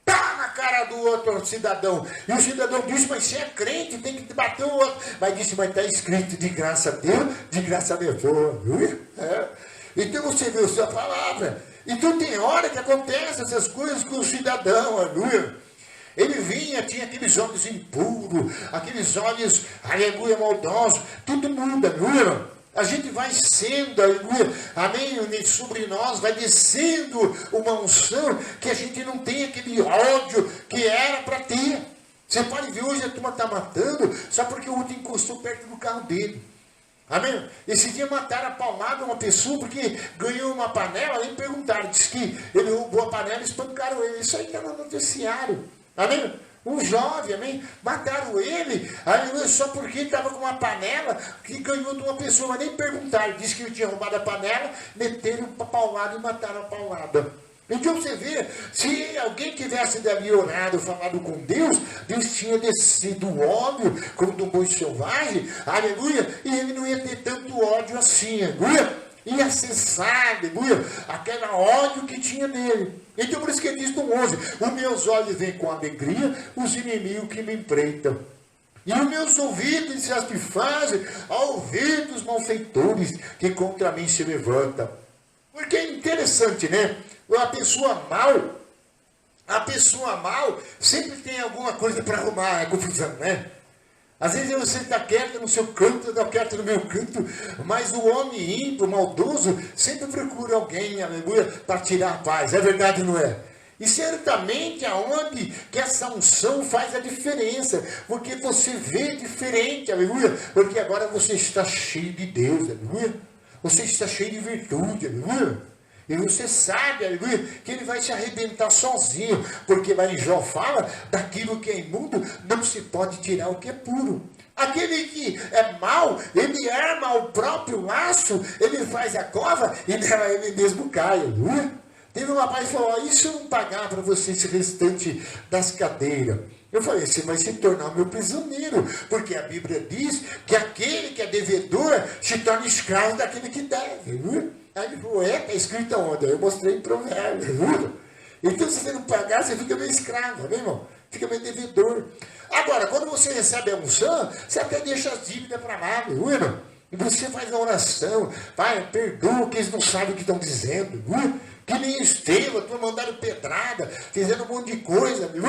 pá, na cara do outro cidadão. E o cidadão disse, mas você é crente, tem que bater o outro. Mas disse, mas está escrito, de graça deu, de graça levou. Então você vê a sua palavra. Então tem hora que acontece essas coisas com o cidadão, aleluia. Ele vinha, tinha aqueles olhos impuros, aqueles olhos, aleluia, maldosos. Tudo muda, aleluia. A gente vai sendo, aleluia, amém, sobre nós, vai descendo uma unção que a gente não tem aquele ódio que era para ter. Você pode ver hoje a turma está matando só porque o outro encostou perto do carro dele. Amém? Esse dia mataram a palmada uma pessoa porque ganhou uma panela, nem perguntaram, disse que ele roubou a panela e espancaram ele. Isso aí está no noticiário. Amém? Um jovem, amém? Mataram ele, aleluia, só porque estava com uma panela que ganhou de uma pessoa, mas nem perguntaram. Disse que ele tinha roubado a panela, meteram a paulada e mataram a paulada. Então você vê, se alguém tivesse dali orado, falado com Deus, Deus tinha descido o ódio como do boi selvagem, aleluia, e ele não ia ter tanto ódio assim, aleluia, ia cessar, aleluia, aquele ódio que tinha nele. Então por isso que ele diz no 11, os meus olhos veem com alegria os inimigos que me empreitam. E os meus ouvidos se satisfazem ao ouvir dos malfeitores que contra mim se levantam. Porque é interessante, né? A pessoa mal sempre tem alguma coisa para arrumar a confusão, né? Às vezes você está quieto no seu canto, eu estou quieto no meu canto, mas o homem ímpio, maldoso, sempre procura alguém, aleluia, para tirar a paz. É verdade, não é? E certamente aonde que essa unção faz a diferença, porque você vê diferente, aleluia, porque agora você está cheio de Deus, aleluia, você está cheio de virtude, aleluia, e você sabe, aleluia, que ele vai se arrebentar sozinho, porque lá em Jó fala, daquilo que é imundo não se pode tirar o que é puro. Aquele que é mau, ele arma o próprio laço, ele faz a cova e nela ele mesmo cai, aleluia. Teve um rapaz que falou, e se eu não pagar para você esse restante das cadeiras? Eu falei, você vai se tornar meu prisioneiro, porque a Bíblia diz que aquele que é devedor se torna escravo daquele que deve. Aí ele falou, está escrito onde? Eu mostrei em Provérbios. Então, se você não pagar, você fica meio escravo, né, irmão? Fica meio devedor. Agora, quando você recebe a unção, você até deixa as dívidas para lá, viu, irmão? E você faz a oração, Pai, perdoa que eles não sabem o que estão dizendo, viu? Que nem Estevão, tu mandaram pedrada, fizeram um monte de coisa, viu?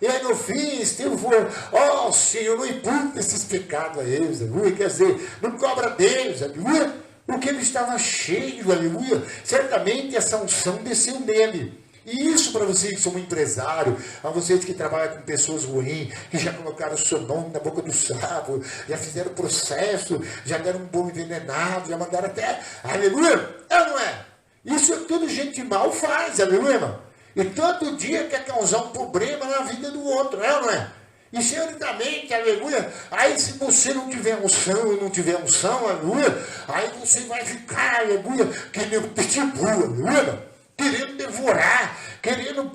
E aí no fim, Estevão falou, Senhor, não imputa esses pecados a eles, viu? Quer dizer, não cobra deles, viu? Porque ele estava cheio, aleluia. Certamente essa unção desceu nele. E isso para vocês que são um empresário, a vocês que trabalham com pessoas ruins, que já colocaram o seu nome na boca do sapo, já fizeram processo, já deram um bolo envenenado, já mandaram até, aleluia, é ou não é? Isso é tudo gente mal faz, aleluia, irmão? E todo dia quer causar um problema na vida do outro, é ou não é? E certamente, aleluia, aí se você não tiver unção e não tiver unção, aleluia, aí você vai ficar, aleluia, que nem um pitbull, aleluia, querendo devorar, querendo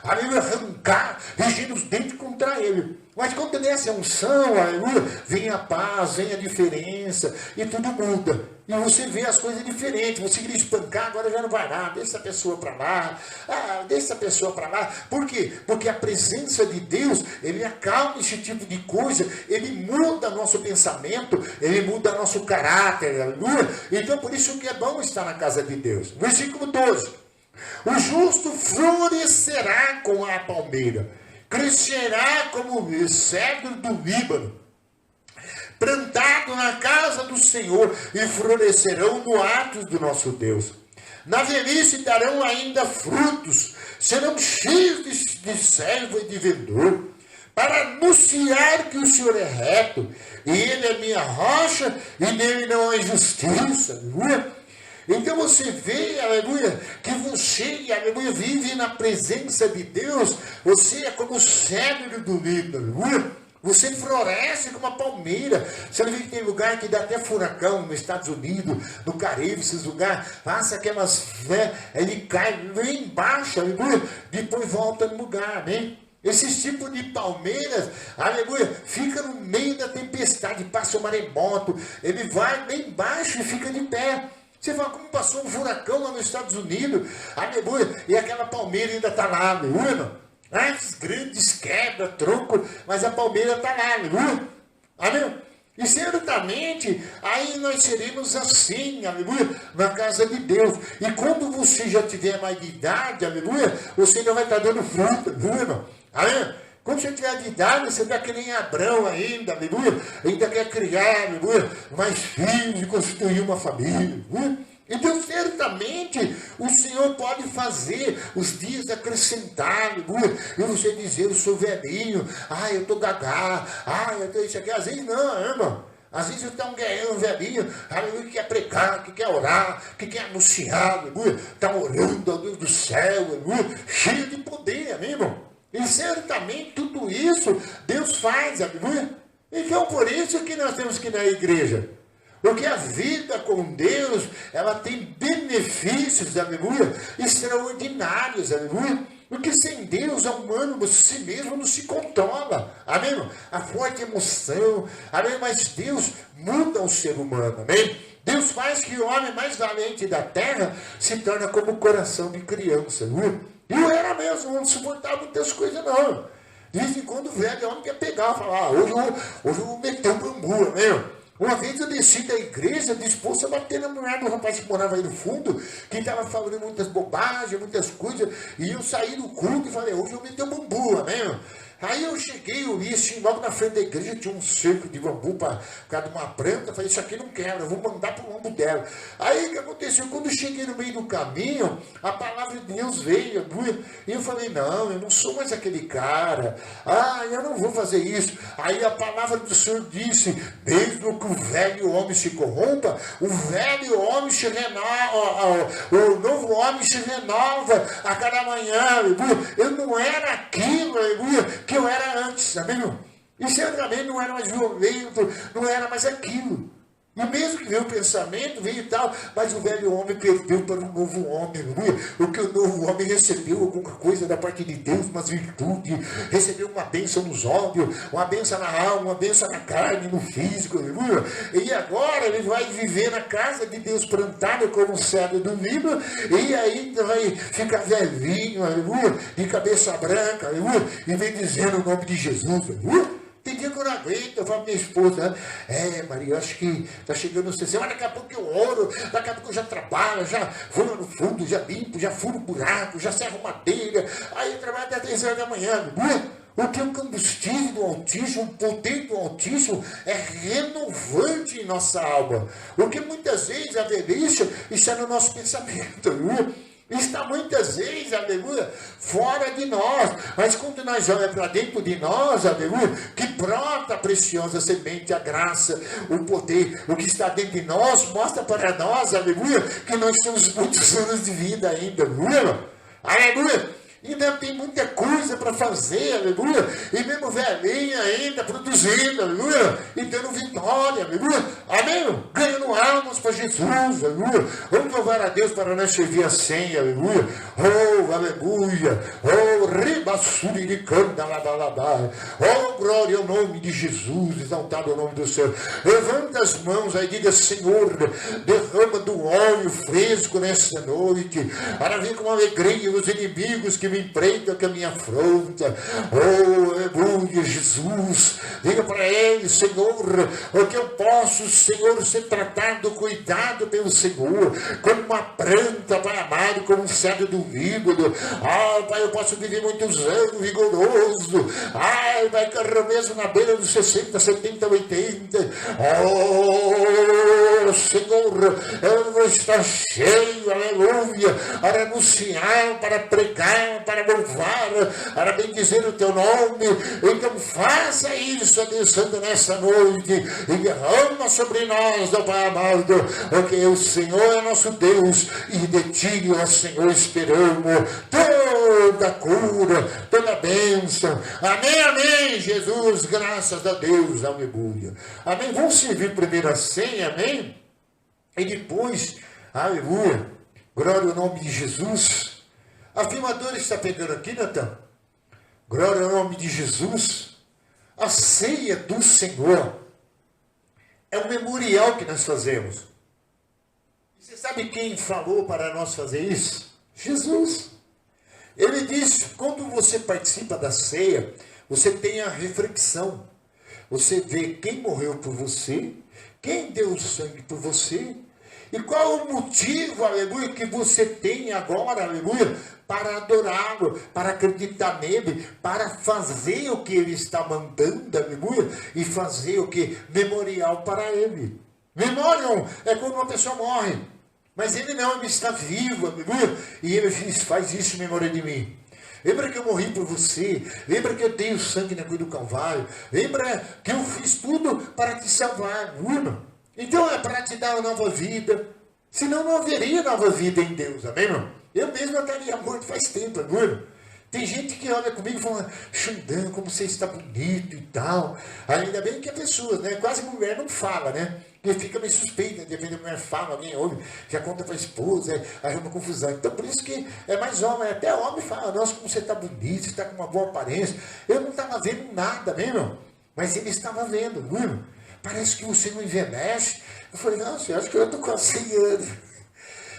aleluia, arrancar, regindo os dentes contra ele. Mas quando desce a unção, aleluia, vem a paz, vem a diferença, e tudo muda. E você vê as coisas diferentes. Você queria espancar, agora já não vai lá. Deixa essa pessoa para lá. Deixa essa pessoa para lá. Por quê? Porque a presença de Deus, ele acalma esse tipo de coisa. Ele muda nosso pensamento. Ele muda nosso caráter. Aleluia. Então, por isso que é bom estar na casa de Deus. Versículo 12. O justo florescerá como a palmeira. Crescerá como o cedro do Líbano. Plantado na casa do Senhor, e florescerão no ato do nosso Deus. Na velhice darão ainda frutos, serão cheios de servo e de vendedor, para anunciar que o Senhor é reto, e Ele é minha rocha, e nele não há injustiça. Aleluia. Então você vê, aleluia, que você, aleluia, vive na presença de Deus. Você é como o cedro do Líbano, aleluia. Você floresce como uma palmeira. Você vê que tem lugar que dá até furacão nos Estados Unidos, no Caribe, esses lugares. Passa aquelas, ele cai lá embaixo, aleluia, depois volta no lugar, amém? Esses tipos de palmeiras, aleluia, fica no meio da tempestade, passa o maremoto, ele vai lá embaixo e fica de pé. Você fala, como passou um furacão lá nos Estados Unidos, aleluia, e aquela palmeira ainda está lá, aleluia. As grandes quebra, tronco, mas a palmeira está lá, aleluia. Amém? E certamente, aí nós seremos assim, aleluia, na casa de Deus. E quando você já tiver mais de idade, aleluia, você já vai estar dando fruto, aleluia, irmão. Amém? Quando você tiver de idade, você está que nem Abraão ainda, aleluia, ainda quer criar, aleluia, mais filhos e construir uma família, aleluia. Então, certamente, o Senhor pode fazer os dias acrescentar, aleluia, e você dizer, eu sou velhinho, eu estou gagá, eu estou isso aqui. Às vezes não, irmão. Às vezes está um velhinho, aleluia, que quer pregar, que quer orar, que quer anunciar, aleluia, está orando ao Deus do céu, aleluia, cheio de poder, amém, irmão? E certamente tudo isso Deus faz, aleluia. Então, por isso que nós temos que ir na igreja. Porque a vida com Deus, ela tem benefícios, aleluia, extraordinários, aleluia. Porque sem Deus, o humano, si mesmo não se controla, amém? A forte emoção, amém? Mas Deus muda o ser humano, amém? Deus faz que o homem mais valente da terra se torne como o coração de criança, aleluia. E eu era mesmo, não suportava muitas coisas, não. De vez em quando o velho homem quer pegar, falar, hoje eu vou meter um bambu, né? Uma vez eu desci da igreja disposto a bater na mulher do rapaz que morava aí no fundo, que estava falando muitas bobagens, muitas coisas, e eu saí do culto e falei, hoje eu meti um bambu, né? Aí eu cheguei, eu vi assim, logo na frente da igreja tinha um cerco de bambu por causa de uma branca, eu falei, isso aqui não quebra, eu vou mandar para o lombo dela. Aí o que aconteceu? Quando eu cheguei no meio do caminho, a palavra de Deus veio, e eu falei, não, eu não sou mais aquele cara, eu não vou fazer isso. Aí a palavra do Senhor disse, mesmo que o velho homem se corrompa, o velho homem se renova, o novo homem se renova a cada manhã, eu não era aquilo, que eu era antes, amém? E certamente não era mais violento, não era mais aquilo. E mesmo que veio o pensamento, veio e tal, mas o velho homem perdeu para o novo homem, o que o novo homem recebeu alguma coisa da parte de Deus, umas virtudes, recebeu uma bênção nos olhos, uma bênção na alma, uma bênção na carne, no físico, e agora ele vai viver na casa de Deus plantado como um cedro do livro, e aí vai ficar velhinho, de cabeça branca, e vem dizendo o nome de Jesus, Tem dia que eu não aguento, eu falo pra minha esposa, Maria, eu acho que está chegando o 60, mas daqui a pouco eu oro, daqui a pouco eu já trabalho, já vou lá no fundo, já limpo, já furo buraco, já serro madeira, aí eu trabalho até 3 horas da manhã, o que o combustível do Altíssimo, o poder do Altíssimo é renovante em nossa alma. O que muitas vezes a velhice está no nosso pensamento, está muitas vezes, aleluia, fora de nós, mas quando nós olhamos para dentro de nós, aleluia, que brota a preciosa semente, a graça, o poder, o que está dentro de nós, mostra para nós, aleluia, que nós temos muitos anos de vida ainda, aleluia. Ainda tem muita coisa para fazer, aleluia. E mesmo velhinha ainda produzindo, aleluia. E dando vitória, aleluia. Amém? Ganhando almas para Jesus, aleluia. Vamos louvar a Deus para nós servir a senha, aleluia. Oh, aleluia. Oh, ribassuri de canda, labalabá. Oh, glória ao nome de Jesus, exaltado ao nome do Senhor. Levanta as mãos aí, diga, Senhor, derrama do óleo fresco nessa noite, para vir com alegria os inimigos que me empreita com a minha afronta. Oh, aleluia, Jesus. Diga para ele, Senhor, o que eu posso, Senhor, ser tratado, cuidado pelo Senhor, como uma planta, Pai amado, como um cedro do fígado. Pai, eu posso viver muitos anos vigoroso. Vai correr mesmo na beira dos 60, 70, 80. Oh, Senhor, eu vou estar cheio, aleluia, para anunciar, para pregar, para louvar, para bendizer o teu nome. Então faça isso, Deus Santo, nessa noite, e derrama sobre nós, ó Pai amado, porque o Senhor é nosso Deus, e de ti, ó Senhor, esperamos toda cura, toda bênção. Amém, amém, Jesus, graças a Deus, aleluia. Amém, vamos servir primeiro a senha, amém? E depois, aleluia, glória ao nome de Jesus. A filmadora está pegando aqui, Natan? Glória ao nome de Jesus. A ceia do Senhor é um memorial que nós fazemos. E você sabe quem falou para nós fazer isso? Jesus. Ele disse, quando você participa da ceia, você tem a reflexão. Você vê quem morreu por você, quem deu o sangue por você, e qual o motivo, aleluia, que você tem agora, aleluia, para adorá-lo, para acreditar nele, para fazer o que ele está mandando, aleluia, e fazer o que? Memorial para ele. Memorial é quando uma pessoa morre, mas ele não, ele está vivo, aleluia, e ele faz isso em memória de mim. Lembra que eu morri por você? Lembra que eu dei o sangue na cruz do Calvário? Lembra que eu fiz tudo para te salvar, irmão? Então é para te dar uma nova vida. Senão não haveria nova vida em Deus, amém, irmão? Eu mesmo estaria morto faz tempo, irmão. Tem gente que olha comigo e fala, Xandão, como você está bonito e tal. Ainda bem que a pessoa, né? Quase mulher não fala, né? Porque fica meio suspeita, de repente a mulher fala, alguém ouve, já conta para a esposa, aí uma confusão. Então por isso que é mais homem, até homem fala, nossa, como você está bonito, você está com uma boa aparência. Eu não estava vendo nada, né, irmão? Mas ele estava vendo, irmão. Parece que você não envelhece. Eu falei, nossa, eu acho que eu estou com 100 anos.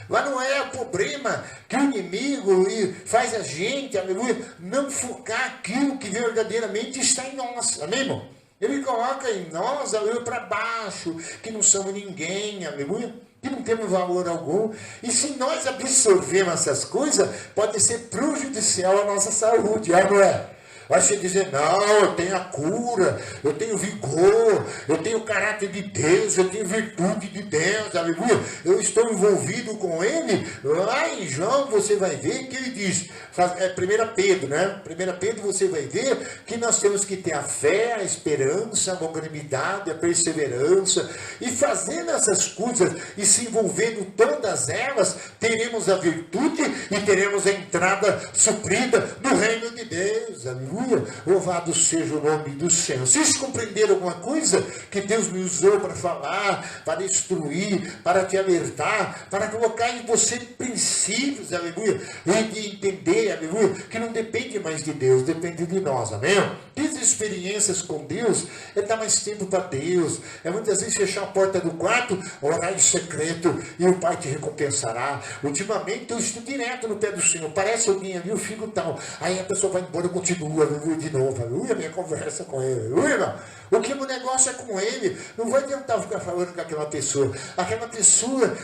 Mas não é o problema que o inimigo faz a gente, aleluia, não focar aquilo que verdadeiramente está em nós. Amém, irmão? Ele coloca em nós, aleluia, para baixo, que não somos ninguém, aleluia, que não temos valor algum. E se nós absorvermos essas coisas, pode ser prejudicial à nossa saúde, não é? Vai você dizer, não, eu tenho a cura, eu tenho vigor, eu tenho o caráter de Deus, eu tenho virtude de Deus, aleluia. Eu estou envolvido com Ele. Lá em João você vai ver que ele diz, 1 Pedro, né? 1 Pedro você vai ver que nós temos que ter a fé, a esperança, a longanimidade, a perseverança. E fazendo essas coisas e se envolvendo todas elas, teremos a virtude e teremos a entrada suprida do reino de Deus, aleluia. Louvado seja o nome do Senhor. Vocês compreenderam alguma coisa que Deus me usou para falar, para instruir, para te alertar, para colocar em você princípios, aleluia, e de entender, aleluia, que não depende mais de Deus, depende de nós, amém? As experiências com Deus é dar mais tempo para Deus, é muitas vezes fechar a porta do quarto, orar em secreto e o Pai te recompensará. Ultimamente eu estou direto no pé do Senhor, parece alguém ali, eu fico tal, aí a pessoa vai embora, eu continuo, aleluia, de novo, aleluia, minha conversa com ele, aleluia, irmão. O que o negócio é com ele, não vai adiantar ficar falando com aquela pessoa,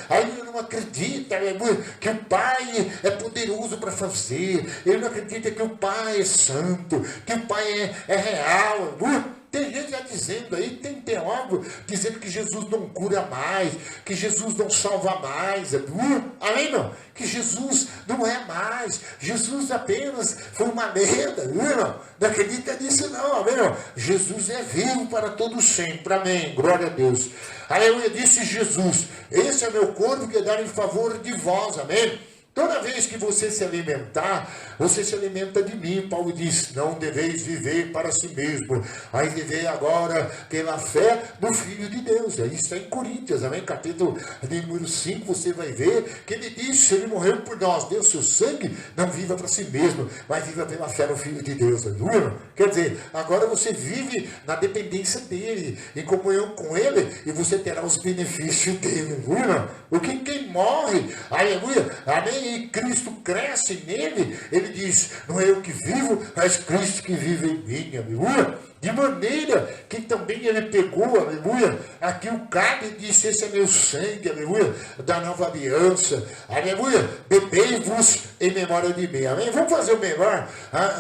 aí ele não acredita, aleluia, que o Pai é poderoso para fazer, ele não acredita que o Pai é santo, que o Pai é real, aleluia. Tem gente já dizendo aí, tem teólogo dizendo que Jesus não cura mais, que Jesus não salva mais, amém, não? Que Jesus não é mais, Jesus apenas foi uma lenda, não? Não acredita nisso não, amém, não? Jesus é vivo para todos sempre, amém, glória a Deus. Aleluia, disse Jesus, esse é meu corpo que é dado em favor de vós, amém? Toda vez que você se alimentar, você se alimenta de mim. Paulo diz, não deveis viver para si mesmo, mas viver agora pela fé no Filho de Deus. Aí está em Coríntios, amém? Capítulo número 5, você vai ver que ele diz, ele morreu por nós, deu seu sangue, não viva para si mesmo, mas viva pela fé no Filho de Deus. Aleluia? Quer dizer, agora você vive na dependência dele, em comunhão com ele, e você terá os benefícios dele. Aleluia? Porque quem morre, aleluia, amém? E Cristo cresce nele, ele diz, não é eu que vivo, mas Cristo que vive em mim, aleluia. De maneira que também ele pegou, aleluia, aqui o cálice e disse, esse é meu sangue, aleluia, da nova aliança, aleluia, bebei-vos em memória de mim, amém? Vamos fazer o melhor,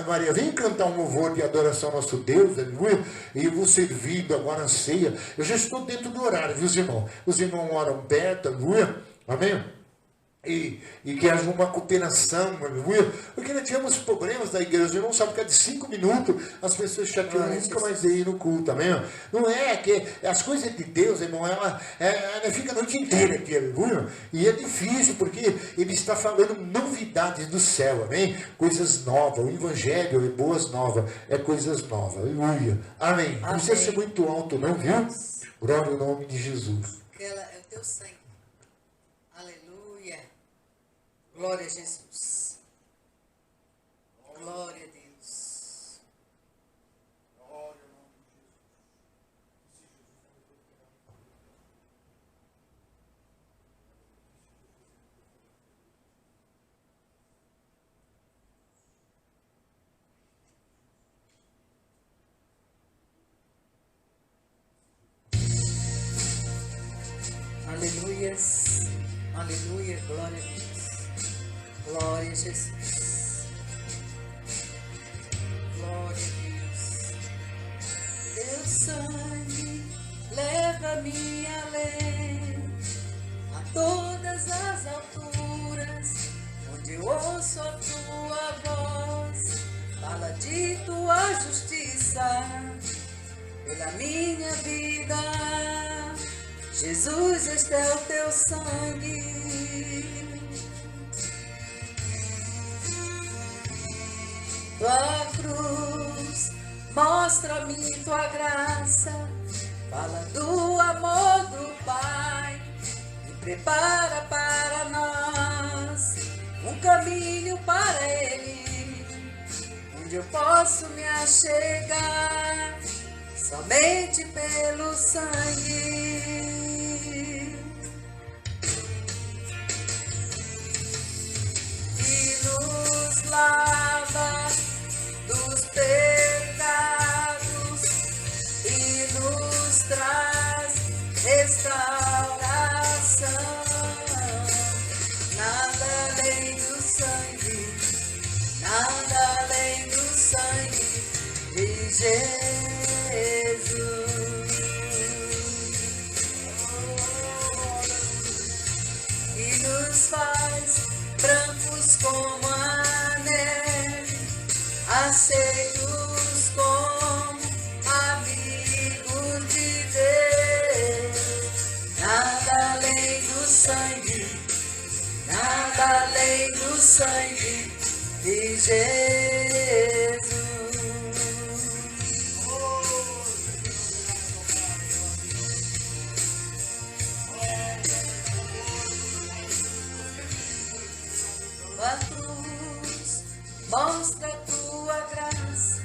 Maria, vem cantar um louvor de adoração ao nosso Deus, aleluia, e vou servindo agora a ceia, eu já estou dentro do horário, viu, irmãos? Os irmãos oram perto, aleluia, amém? E que haja uma cooperação, aleluia. Porque nós tivemos problemas da igreja, os irmãos sabem que é de 5 minutos as pessoas chateam nunca mais ir no culto, amém? Não é que as coisas de Deus, irmão, ela fica a noite inteira aqui, aleluia. E é difícil, porque ele está falando novidades do céu, amém? Coisas novas, o evangelho é boas novas, é coisas novas, aleluia. Amém. Não precisa ser muito alto, não, viu? Glória ao nome de Jesus. É o teu sangue. Glória a Jesus. Glória a Deus. Aleluias. Aleluia. Glória a Deus. Glória a Jesus. Glória a Deus. Teu sangue leva-me além, a todas as alturas, onde eu ouço a tua voz, fala de tua justiça, pela minha vida. Jesus, este é o teu sangue. Tua cruz, mostra-me tua graça, fala do amor do Pai, e prepara para nós um caminho para Ele, onde eu posso me achegar somente pelo sangue. lava dos pecados e nos traz restauração. Nada além do sangue, nada além do sangue de Jesus. E nos faz brancos como a neve, aceitos como amigos de Deus. Nada além do sangue, nada além do sangue de Jesus. A cruz mostra a tua graça,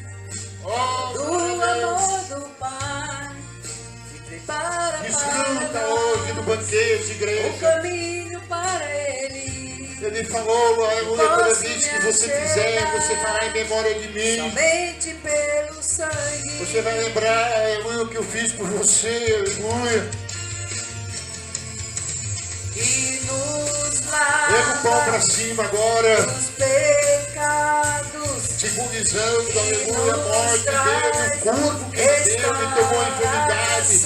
do amor do Pai, e prepara Desfruta para hoje do banquete, o igreja. caminho para Ele. Ele falou, aleluia, toda vez que você fizer, você fará em memória de mim. Somente pelo sangue. Você vai lembrar, aleluia, o que eu fiz por você, aleluia. E nos Leva o pão para cima agora, dos pecados, simbolizando, aleluia, a morte dele, o corpo que ele deu e tomou a enfermidade.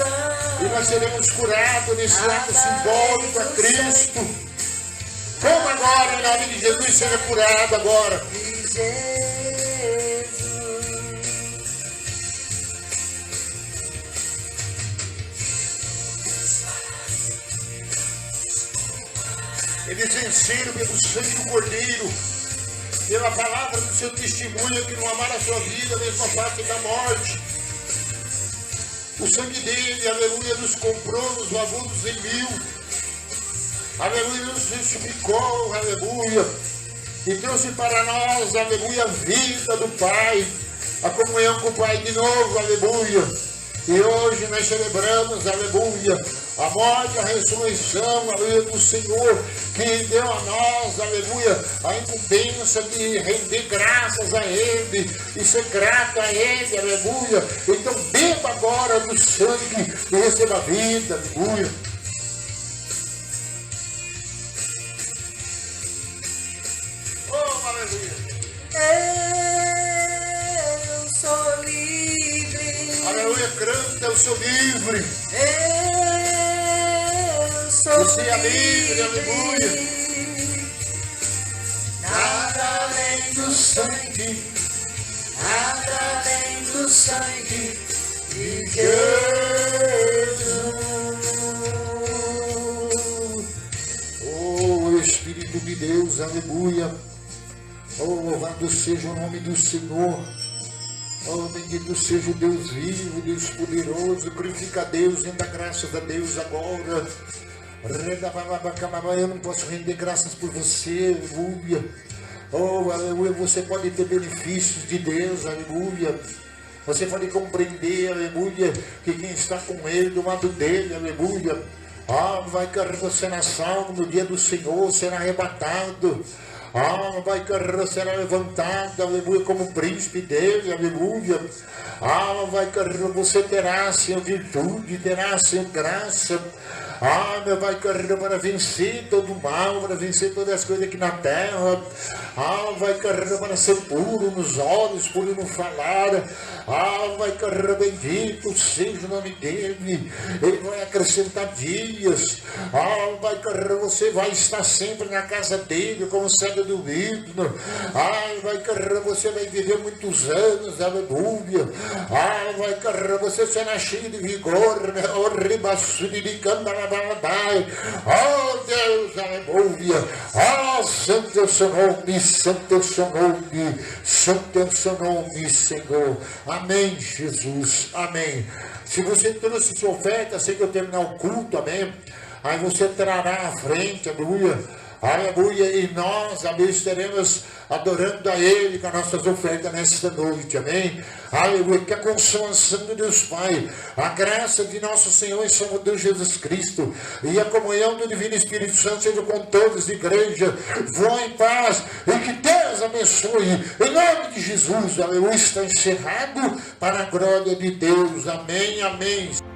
E nós seremos curados nesse ato simbólico a Cristo. Como agora, em nome de Jesus, seja curado agora. de Jesus. Eles venceram pelo sangue do Cordeiro, pela palavra do seu testemunho, que não amaram a sua vida, mesmo a face da morte. O sangue dele, aleluia, nos comprou, nos lavou nos remiu. Aleluia, nos justificou, aleluia. E trouxe para nós, aleluia, a vida do Pai, a comunhão com o Pai de novo, aleluia. E hoje nós celebramos, aleluia, a morte, a ressurreição, aleluia, do Senhor, que deu a nós, aleluia, a incumbência de render graças a Ele e ser grato a Ele, aleluia. Então beba agora do sangue e receba a vida, aleluia. Oh, aleluia. Eu sou livre. Aleluia, canta, eu sou livre. Eu sou Você é livre, aleluia. Nada além do sangue, nada além do sangue de Jesus. Oh, Espírito de Deus, aleluia. Oh, louvado seja o nome do Senhor. Oh, bendito seja o Deus vivo, Deus poderoso. Glorifica a Deus, renda graças a Deus agora. Eu não posso render graças por você, aleluia. Oh, aleluia, você pode ter benefícios de Deus, aleluia. Você pode compreender, aleluia, que quem está com Ele, do lado dele, aleluia. Vai carregar você na salva no dia do Senhor, será arrebatado. Vai carregar, será levantado, aleluia, como príncipe dele, aleluia. Vai carregar, você terá, Senhor, virtude, terá, Senhor, graça. Vai carregar para vencer todo o mal, para vencer todas as coisas aqui na terra. Vai carregar para ser puro nos olhos, puro no falar. Vai carregar, bendito seja o nome dele. Ele vai acrescentar dias. Vai carregar, você vai estar sempre na casa dele, como cego do himno. Vai carregar, você vai viver muitos anos, aleluia. Vai carregar, você será cheio de vigor, né? Oh Deus, aleluia. Santo é o seu nome, santo é o seu nome, santo é o seu nome, Senhor. Amém, Jesus, amém. Se você trouxe sua oferta, assim que eu terminar o culto, amém, aí você trará à frente, aleluia, aleluia, e nós, aleluia, estaremos adorando a Ele com as nossas ofertas nesta noite, amém? Aleluia, que a consolação de Deus Pai, a graça de nosso Senhor e Salvador Jesus Cristo e a comunhão do Divino Espírito Santo seja com todos, igreja. Vão em paz e que Deus abençoe. Em nome de Jesus, aleluia, está encerrado para a glória de Deus. Amém, amém.